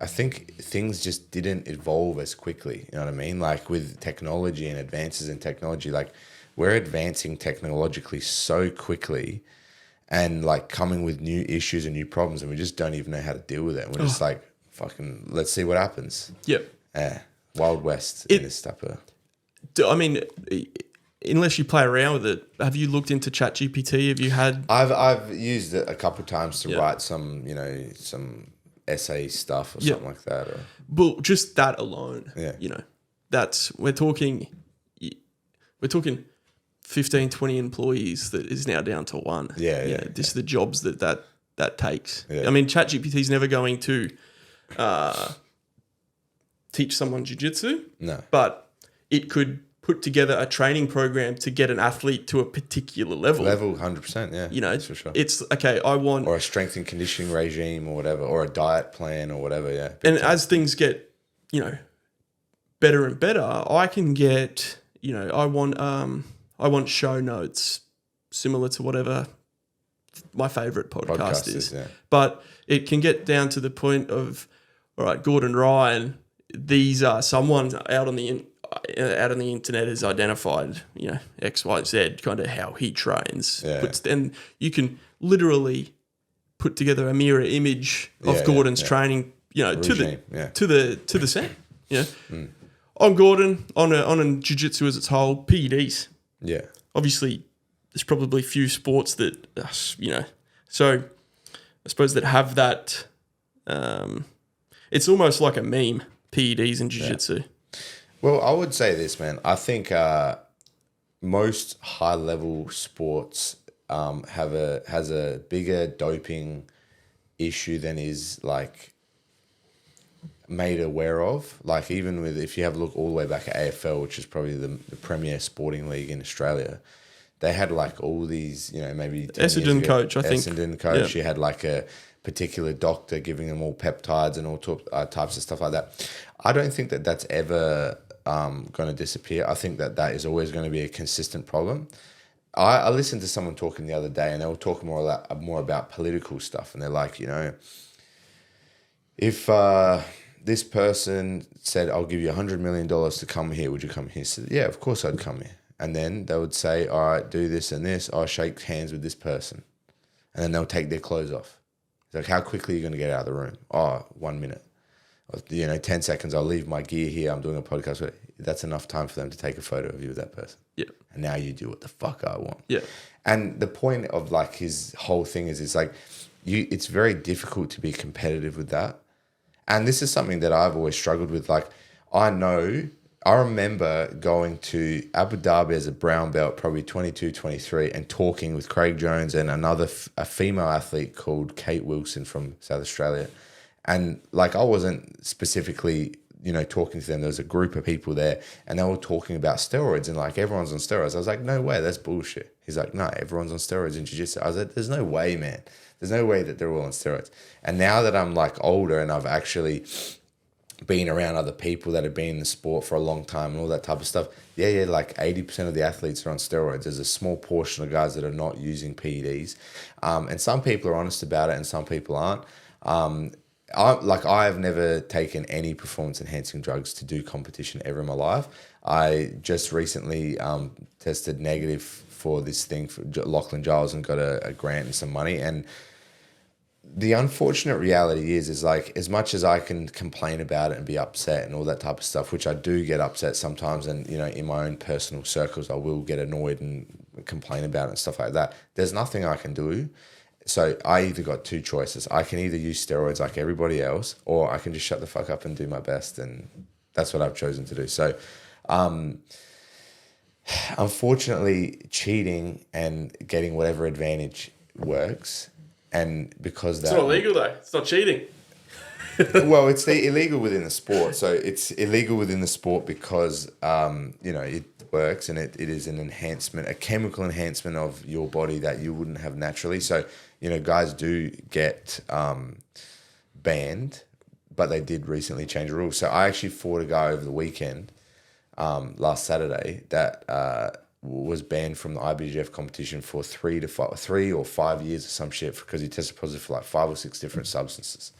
I think things just didn't evolve as quickly. You know what I mean? Like with technology and advances in technology, like we're advancing technologically so quickly and like coming with new issues and new problems and we just don't even know how to deal with it. We're just like, fucking, let's see what happens. Yep. Yeah. Wild West in this type of... I mean, unless you play around with it, have you looked into ChatGPT? Have you had... I've used it a couple of times to write some, some essay stuff or something like that. Or... Well, just that alone, we're talking 15, 20 employees that is now down to one. Just the jobs that takes. Yeah. I mean, ChatGPT is never going to teach someone jiu-jitsu. No. But it could put together a training program to get an athlete to a particular level. 100%, yeah. That's for sure. It's, okay, I want... Or a strength and conditioning regime or whatever, or a diet plan or whatever, yeah. And as things get, better and better, I can get, I want show notes similar to whatever my favourite podcast is. Yeah. But it can get down to the point of, all right, Gordon Ryan, these are someone out on the internet has identified, X, Y, Z, kind of how he trains. Yeah. And you can literally put together a mirror image of Gordon's training, you know, regime, to the set. Yeah. On Gordon, on jiu-jitsu as its whole, PEDs. Yeah. Obviously, there's probably few sports that, you know, so I suppose that have that. It's almost like a meme, PEDs and jiu-jitsu. Yeah. Well, I would say this, man. I think most high-level sports has a bigger doping issue than is like made aware of. Like even with, if you have a look all the way back at AFL, which is probably the premier sporting league in Australia, they had like all these, you know, maybe Essendon coach, I think. Essendon coach. You had like a particular doctor giving them all peptides and all types of stuff like that. I don't think that that's ever going to disappear. I think that that is always going to be a consistent problem. I listened to someone talking the other day, and they were talking more about political stuff, and they're like, you know, if this person said, I'll give you $100 million to come here, would you come here? So, yeah, of course I'd come here. And then they would say, all right, do this and this. I'll shake hands with this person. And then they'll take their clothes off. It's like, how quickly are you going to get out of the room? Oh, 1 minute. You know, 10 seconds, I'll leave my gear here. I'm doing a podcast. That's enough time for them to take a photo of you with that person. Yeah. And now you do what the fuck I want. Yeah. And the point of like his whole thing is, it's like, it's very difficult to be competitive with that. And this is something that I've always struggled with. Like, I remember going to Abu Dhabi as a brown belt, probably 22, 23, and talking with Craig Jones and a female athlete called Kate Wilson from South Australia. And like, I wasn't specifically, you know, talking to them. There was a group of people there, and they were talking about steroids, and like, everyone's on steroids. I was like, no way, that's bullshit. He's like, no, everyone's on steroids in jiu-jitsu. I was like, there's no way, man. There's no way that they're all on steroids. And now that I'm like older and I've actually been around other people that have been in the sport for a long time and all that type of stuff, like 80% of the athletes are on steroids. There's a small portion of guys that are not using PEDs. And some people are honest about it and some people aren't. I have never taken any performance enhancing drugs to do competition ever in my life. I just recently tested negative for this thing for Lachlan Giles and got a grant and some money. And the unfortunate reality is like, as much as I can complain about it and be upset and all that type of stuff, which I do get upset sometimes, and, you know, in my own personal circles, I will get annoyed and complain about it and stuff like that. There's nothing I can do. So I either got two choices. I can either use steroids like everybody else, or I can just shut the fuck up and do my best. And that's what I've chosen to do. So, unfortunately, cheating and getting whatever advantage works. And because that... It's not illegal though. It's not cheating. Well, it's illegal within the sport. So it's illegal within the sport because, you know, it works, and it is an enhancement, a chemical enhancement of your body that you wouldn't have naturally. So, you know, guys do get banned, but they did recently change the rules. So I actually fought a guy over the weekend, last Saturday, that was banned from the IBJJF competition for 3 or 5 years or some shit, because he tested positive for like 5 or 6 different substances.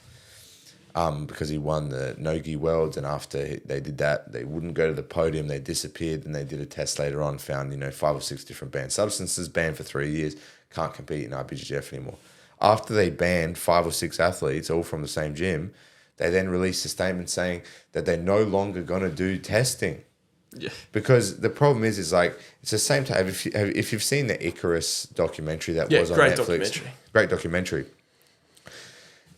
Because he won the Nogi Worlds, and after they did that, they wouldn't go to the podium. They disappeared, and they did a test later on, found, you know, 5 or 6 different banned substances, banned for 3 years, can't compete in IBJJF anymore. After they banned 5 or 6 athletes, all from the same gym, they then released a statement saying that they're no longer going to do testing. Yeah. Because the problem is like, it's the same time. If you've seen the Icarus documentary that was on Netflix, great documentary.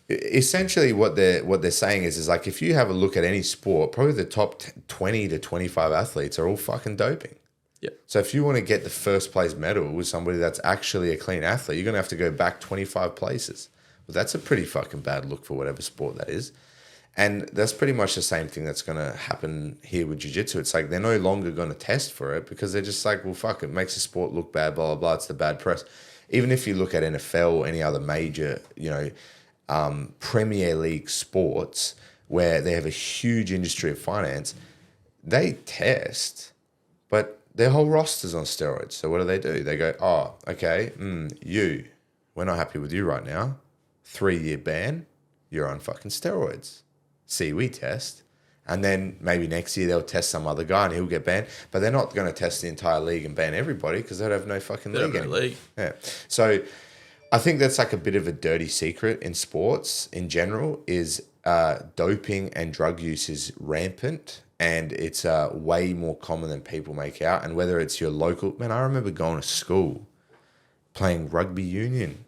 Essentially, what they're saying is like, if you have a look at any sport, probably the top 20 to 25 athletes are all fucking doping. Yeah. So if you want to get the first place medal with somebody that's actually a clean athlete, you're going to have to go back 25 places. Well, that's a pretty fucking bad look for whatever sport that is. And that's pretty much the same thing that's going to happen here with jiu-jitsu. It's like, they're no longer going to test for it because they're just like, well, fuck, it makes the sport look bad, blah, blah, blah. It's the bad press. Even if you look at NFL or any other major, you know, Premier League sports where they have a huge industry of finance, they test, but their whole roster's on steroids. So what do? They go, oh, okay, we're not happy with you right now. 3-year ban, you're on fucking steroids. See, we test. And then maybe next year they'll test some other guy and he'll get banned. But they're not going to test the entire league and ban everybody because they'd have no fucking league anymore. League. Yeah. So I think that's like a bit of a dirty secret in sports in general is doping and drug use is rampant, and it's way more common than people make out. And whether it's your local... Man, I remember going to school playing rugby union.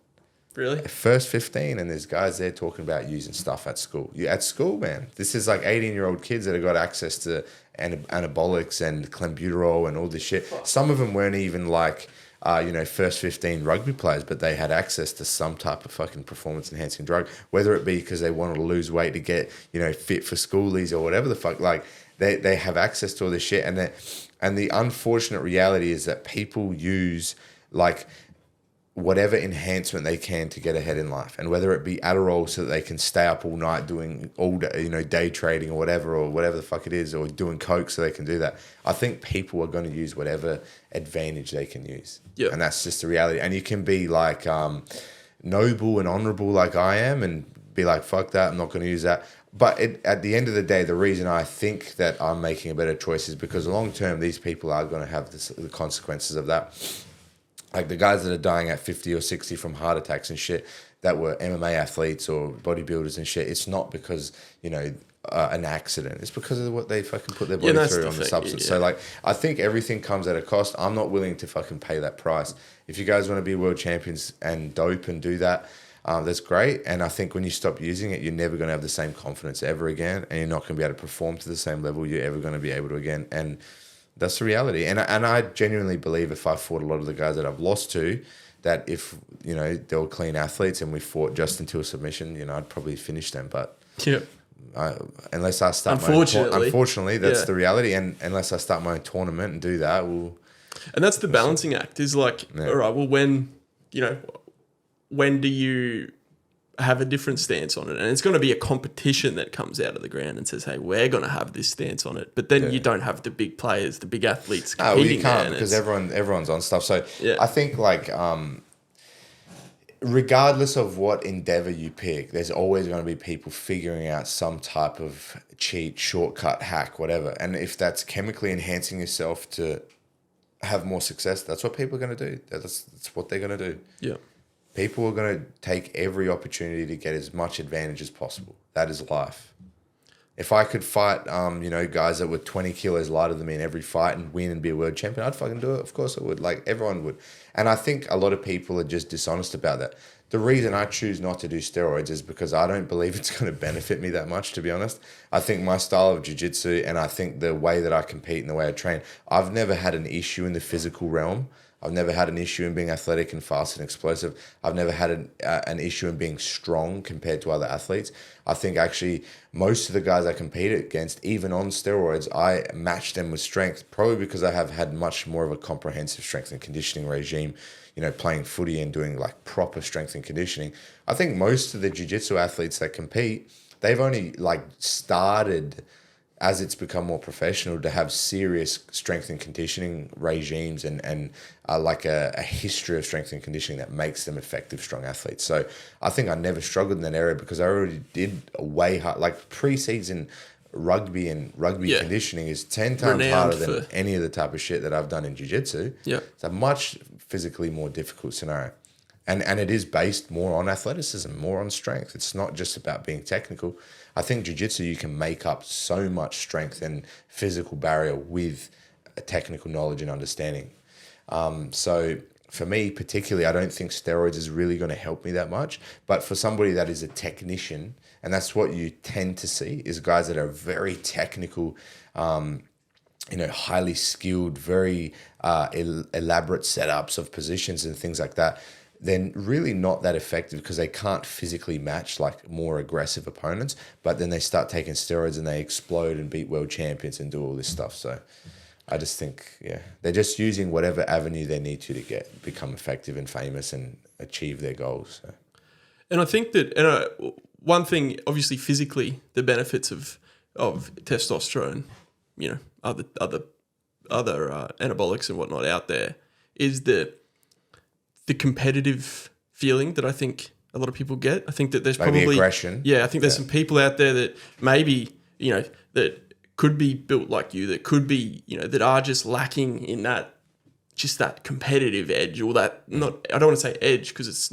Really? First 15, and there's guys there talking about using stuff at school. At school, man. This is like 18-year-old kids that have got access to anabolics and clenbuterol and all this shit. Some of them weren't even like, first 15 rugby players, but they had access to some type of fucking performance-enhancing drug, whether it be because they wanted to lose weight to get, fit for schoolies or whatever the fuck. Like, they have access to all this shit. And the unfortunate reality is that people use, like, whatever enhancement they can to get ahead in life, and whether it be Adderall so that they can stay up all night doing all day, day trading or whatever the fuck it is, or doing coke so they can do that. I think people are going to use whatever advantage they can use. Yeah. And that's just the reality. And you can be like noble and honorable like I am and be like, fuck that, I'm not going to use that. But at the end of the day, the reason I think that I'm making a better choice is because long term, these people are going to have the consequences of that. Like the guys that are dying at 50 or 60 from heart attacks and shit that were MMA athletes or bodybuilders and shit, it's not because, an accident. It's because of what they fucking put their body through on the substance. Yeah. So, like, I think everything comes at a cost. I'm not willing to fucking pay that price. If you guys want to be world champions and dope and do that, that's great. And I think when you stop using it, you're never going to have the same confidence ever again, and you're not going to be able to perform to the same level you're ever going to be able to again. And that's the reality. And I genuinely believe if I fought a lot of the guys that I've lost to, that if, they were clean athletes and we fought just into a submission, I'd probably finish them. But unless I start unfortunately, that's the reality. And unless I start my own tournament and do that, and that's the balancing act is like, all right, well, when do you have a different stance on it? And it's going to be a competition that comes out of the ground and says, hey, we're going to have this stance on it. But then you don't have the big players, the big athletes competing. No, you can't because everyone's on stuff. So I think like regardless of what endeavor you pick, there's always going to be people figuring out some type of cheat, shortcut, hack, whatever. And if that's chemically enhancing yourself to have more success, that's what people are going to do. That's what they're going to do. Yeah. People are going to take every opportunity to get as much advantage as possible. That is life. If I could fight, guys that were 20 kilos lighter than me in every fight and win and be a world champion, I'd fucking do it. Of course I would. Like, everyone would. And I think a lot of people are just dishonest about that. The reason I choose not to do steroids is because I don't believe it's going to benefit me that much, to be honest. I think my style of jiu-jitsu and I think the way that I compete and the way I train, I've never had an issue in the physical realm. I've never had an issue in being athletic and fast and explosive. I've never had an issue in being strong compared to other athletes. I think actually most of the guys I competed against, even on steroids, I matched them with strength, probably because I have had much more of a comprehensive strength and conditioning regime, playing footy and doing like proper strength and conditioning. I think most of the jiu-jitsu athletes that compete, they've only like started as it's become more professional to have serious strength and conditioning regimes and like a history of strength and conditioning that makes them effective, strong athletes. So I think I never struggled in that area because I already did a way hard, like pre-season rugby and rugby conditioning is 10 times harder than any of the type of shit that I've done in jiu-jitsu. Yeah. It's a much physically more difficult scenario. And it is based more on athleticism, more on strength. It's not just about being technical. I think jiu-jitsu, you can make up so much strength and physical barrier with a technical knowledge and understanding. So for me particularly, I don't think steroids is really going to help me that much. But for somebody that is a technician, and that's what you tend to see, is guys that are very technical, highly skilled, very elaborate setups of positions and things like that, then really not that effective because they can't physically match like more aggressive opponents, but then they start taking steroids and they explode and beat world champions and do all this stuff. So I just think, they're just using whatever avenue they need to become effective and famous and achieve their goals. So. And I think that one thing, obviously physically, the benefits of testosterone, other anabolics and whatnot out there, is the competitive feeling that I think a lot of people get. I think that there's maybe probably aggression. Yeah, I think there's some people out there that maybe, that could be built like you, that could be, that are just lacking in that competitive edge, or that I don't want to say edge because it's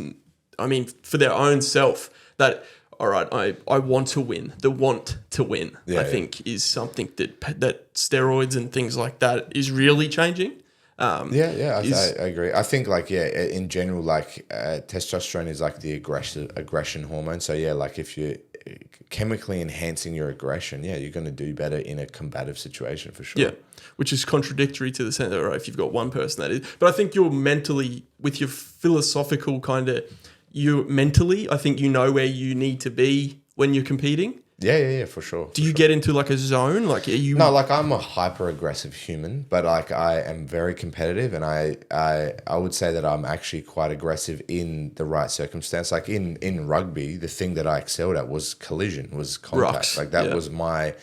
I mean, for their own self, that, all right, I want to win. The want to win, I think, is something that steroids and things like that is really changing. I agree. I think in general, testosterone is like the aggression hormone. So if you're chemically enhancing your aggression, you're going to do better in a combative situation for sure. Yeah, which is contradictory to the sense that, right, if you've got one person that is. But I think you're mentally, with your philosophical I think you know where you need to be when you're competing. Yeah, for sure. Do you get into like a zone? Like, are you? No, I'm a hyper aggressive human, but I am very competitive, and I would say that I'm actually quite aggressive in the right circumstance. Like in rugby, the thing that I excelled at was collision, was contact. Rocks. That was my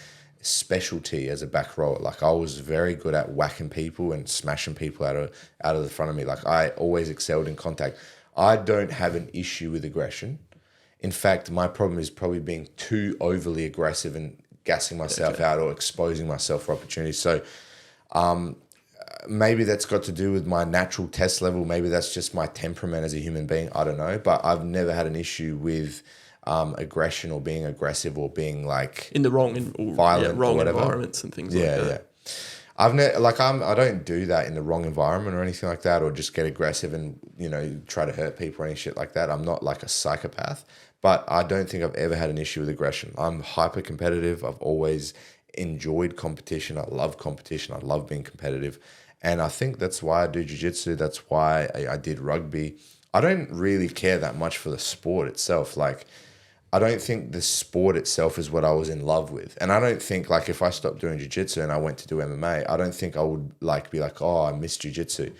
specialty as a back rower. I was very good at whacking people and smashing people out of the front of me. I always excelled in contact. I don't have an issue with aggression. In fact, my problem is probably being too overly aggressive and gassing myself out or exposing myself for opportunities. So maybe that's got to do with my natural test level. Maybe that's just my temperament as a human being. I don't know. But I've never had an issue with aggression or being aggressive or being in the wrong violent wrong or whatever. Environments and things like that. Yeah. I don't do that in the wrong environment or anything like that, or just get aggressive and try to hurt people or any shit like that. I'm not like a psychopath, but I don't think I've ever had an issue with aggression. I'm hyper competitive. I've always enjoyed competition. I love competition. I love being competitive, and I think that's why I do jiu-jitsu. That's why I did rugby. I don't really care that much for the sport itself. I don't think the sport itself is what I was in love with. And I don't think if I stopped doing jiu-jitsu and I went to do MMA, I don't think I would be oh, I miss jiu-jitsu.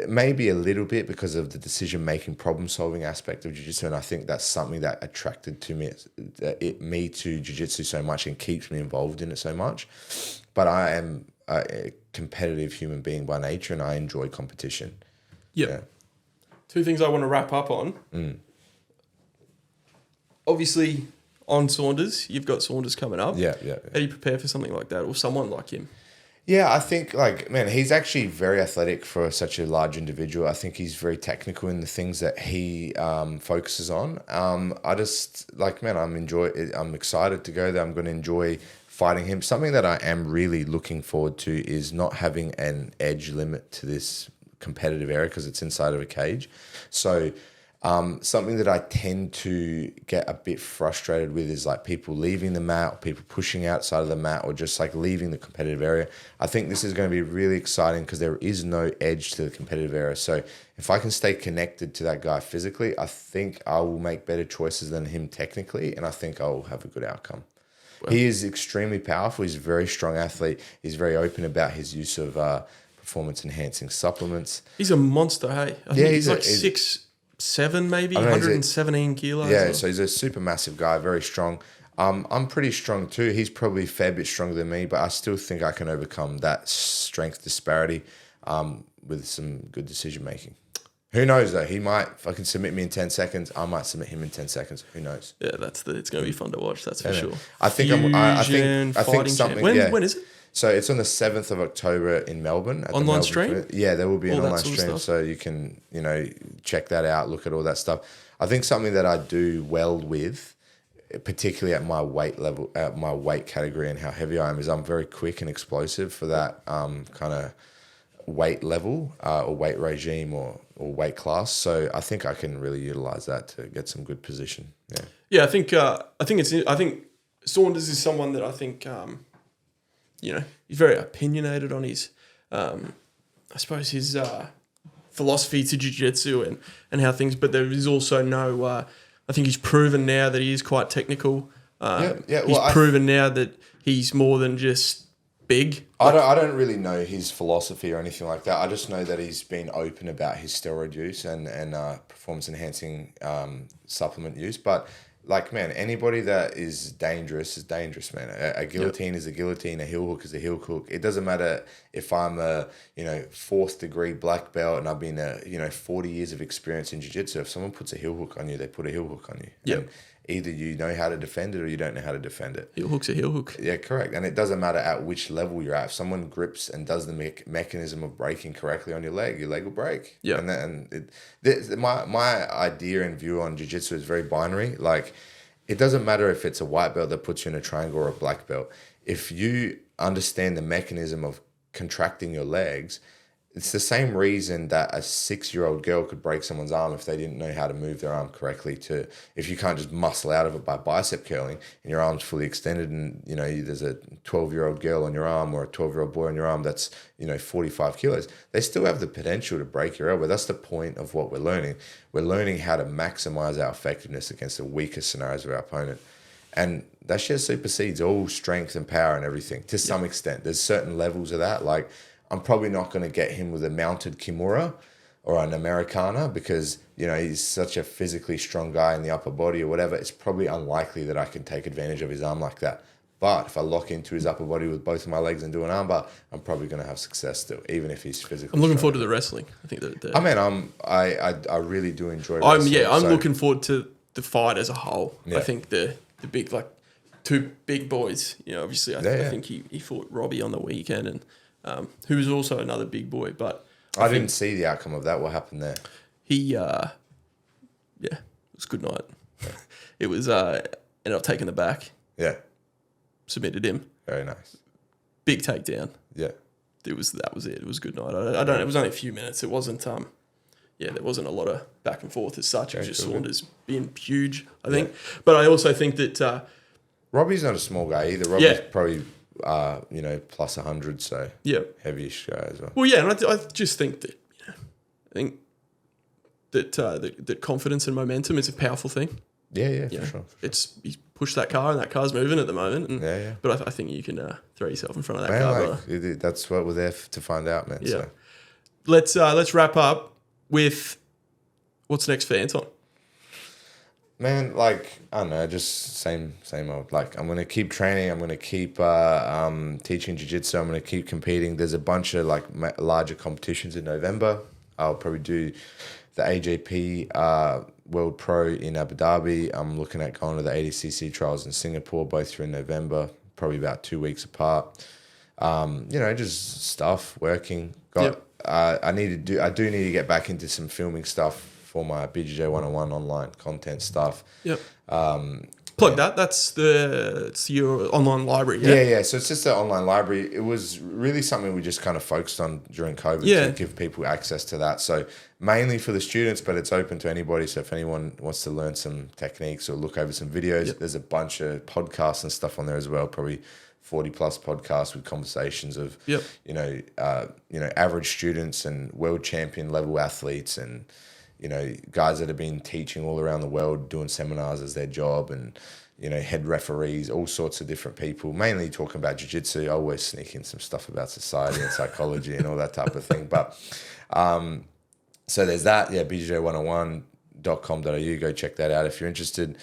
Maybe a little bit because of the decision-making, problem-solving aspect of jiu-jitsu. And I think that's something that attracted to me to jiu-jitsu so much and keeps me involved in it so much. But I am a competitive human being by nature, and I enjoy competition. Yep. Yeah. Two things I want to wrap up on. Obviously, on Saunders, you've got Saunders coming up. Yeah. How do you prepare for something like that or someone like him? Yeah, I think, he's actually very athletic for such a large individual. I think he's very technical in the things that he focuses on. I'm excited to go there. I'm going to enjoy fighting him. Something that I am really looking forward to is not having an edge limit to this competitive area because it's inside of a cage. So something that I tend to get a bit frustrated with is people leaving the mat, or people pushing outside of the mat, or just leaving the competitive area. I think this is going to be really exciting because there is no edge to the competitive area. So if I can stay connected to that guy physically, I think I will make better choices than him technically, and I think I will have a good outcome. Well, he is extremely powerful. He's a very strong athlete. He's very open about his use of performance-enhancing supplements. He's a monster, hey? I think he's 6'7", maybe 117 kilos. Yeah, so he's a super massive guy, very strong. I'm pretty strong too. He's probably a fair bit stronger than me, but I still think I can overcome that strength disparity with some good decision making. Who knows though? He might fucking submit me in 10 seconds. I might submit him in 10 seconds. Who knows? Yeah, it's going to be fun to watch. That's for sure. I think something. When is it? So it's on the 7th of October in Melbourne. At online the stream? Yeah, there will be an online stream. So you can, check that out, look at all that stuff. I think something that I do well with, particularly at my weight level, at my weight category and how heavy I am, is I'm very quick and explosive for that kind of weight level or weight regime or weight class. So I think I can really utilize that to get some good position. Yeah. Yeah, I think Saunders is someone that I think he's very opinionated on his, I suppose his philosophy to jiu-jitsu and how things. But there is also no. I think he's proven now that he is quite technical. He's proven now that he's more than just big. I don't really know his philosophy or anything like that. I just know that he's been open about his steroid use and performance enhancing supplement use. But anybody that is dangerous, man. A guillotine is a guillotine. A heel hook is a heel hook. It doesn't matter if I'm a 4th degree black belt and I've been 40 years of experience in jiu-jitsu. If someone puts a heel hook on you, they put a heel hook on you. Yep. Either you know how to defend it or you don't know how to defend it. Heel hook's a heel hook. Yeah, correct. And it doesn't matter at which level you're at. If someone grips and does the mechanism of breaking correctly on your leg will break. Yeah. My idea and view on jiu-jitsu is very binary. Like, it doesn't matter if it's a white belt that puts you in a triangle or a black belt. If you understand the mechanism of contracting your legs, it's the same reason that a 6-year-old girl could break someone's arm if they didn't know how to move their arm correctly. If you can't just muscle out of it by bicep curling and your arm's fully extended, and there's a 12-year-old girl on your arm or a 12-year-old boy on your arm that's 45 kilos, they still have the potential to break your elbow. That's the point of what we're learning. We're learning how to maximize our effectiveness against the weakest scenarios of our opponent. And that shit supersedes all strength and power and everything to some extent. There's certain levels of that. Like, I'm probably not going to get him with a mounted Kimura or an Americana because, he's such a physically strong guy in the upper body or whatever. It's probably unlikely that I can take advantage of his arm like that. But if I lock into his upper body with both of my legs and do an armbar, I'm probably going to have success still, even if he's physically I'm looking strong. forward to the wrestling. I think that. I really do enjoy wrestling. I'm looking forward to the fight as a whole. Yeah. I think the big, two big boys, obviously I think he fought Robbie on the weekend and who was also another big boy, but I didn't see the outcome of that. What happened there? He, it was a good night. Yeah. It was, ended up taking the back. Yeah. Submitted him. Very nice. Big takedown. Yeah. That was it. It was a good night. I don't know. It was only a few minutes. It wasn't, there wasn't a lot of back and forth as such. It was just Saunders being huge, I think. Yeah. But I also think that, Robbie's not a small guy either. Robbie's probably, plus 100, so heavyish guy as well. Well, yeah, and I just think that, that confidence and momentum is a powerful thing. Yeah, for sure. He's pushed that car and that car's moving at the moment. And, But I think you can throw yourself in front of that car. That's what we're there to find out, man. Yeah. So. Let's wrap up with what's next for Anton. Man, I don't know, just same old. I'm going to keep training. I'm going to keep teaching jiu-jitsu. I'm going to keep competing. There's a bunch of larger competitions in November. I'll probably do the AJP World Pro in Abu Dhabi. I'm looking at going to the ADCC trials in Singapore, both are in November, probably about 2 weeks apart. Just stuff, working. I do need to get back into some filming stuff for my BJJ 101 online content stuff. Yep. Plug that. It's your online library. Yeah. So it's just an online library. It was really something we just kind of focused on during COVID to give people access to that. So mainly for the students, but it's open to anybody. So if anyone wants to learn some techniques or look over some videos, there's a bunch of podcasts and stuff on there as well. Probably 40 plus podcasts with conversations of, average students and world champion level athletes and, guys that have been teaching all around the world, doing seminars as their job and, head referees, all sorts of different people, mainly talking about jiu-jitsu. I always sneak in some stuff about society and psychology and all that type of thing. But so there's that. Yeah, bjj101.com.au. Go check that out if you're interested.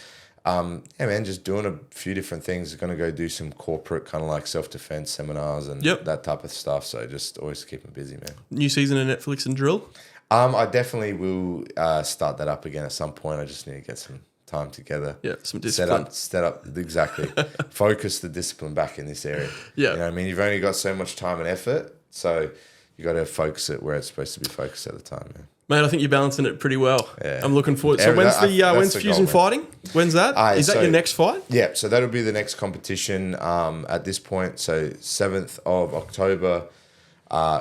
Just doing a few different things. Going to go do some corporate kind of self-defense seminars and that type of stuff. So just always keeping busy, man. New season of Netflix and Drill? I definitely will start that up again at some point. I just need to get some time together. Yeah, some discipline. Set up exactly. Focus the discipline back in this area. Yeah. You've only got so much time and effort, so you got to focus it where it's supposed to be focused at the time, man. Mate, I think you're balancing it pretty well. Yeah. I'm looking forward. So when's Fusion Fighting? When's that? Is that your next fight? Yeah, so that'll be the next competition at this point. So 7th of October,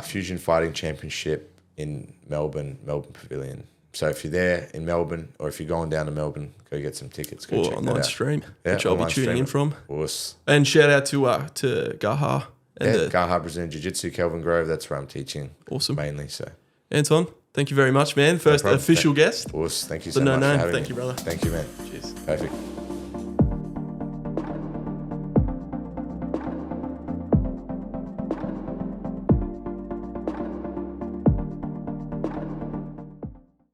Fusion Fighting Championship in Melbourne Pavilion. So if you're there in Melbourne or if you're going down to Melbourne, go get some tickets. Go check online that out. Stream, yeah, which I'll be tuning in from. Of course. And shout out to Garra. Garra Brazilian Jiu-Jitsu, Kelvin Grove. That's where I'm teaching. Awesome. Mainly, so. Anton, thank you very much, man. First official guest. Of course. Thank you so much for having me. Thank you, brother. Thank you, man. Cheers. Perfect.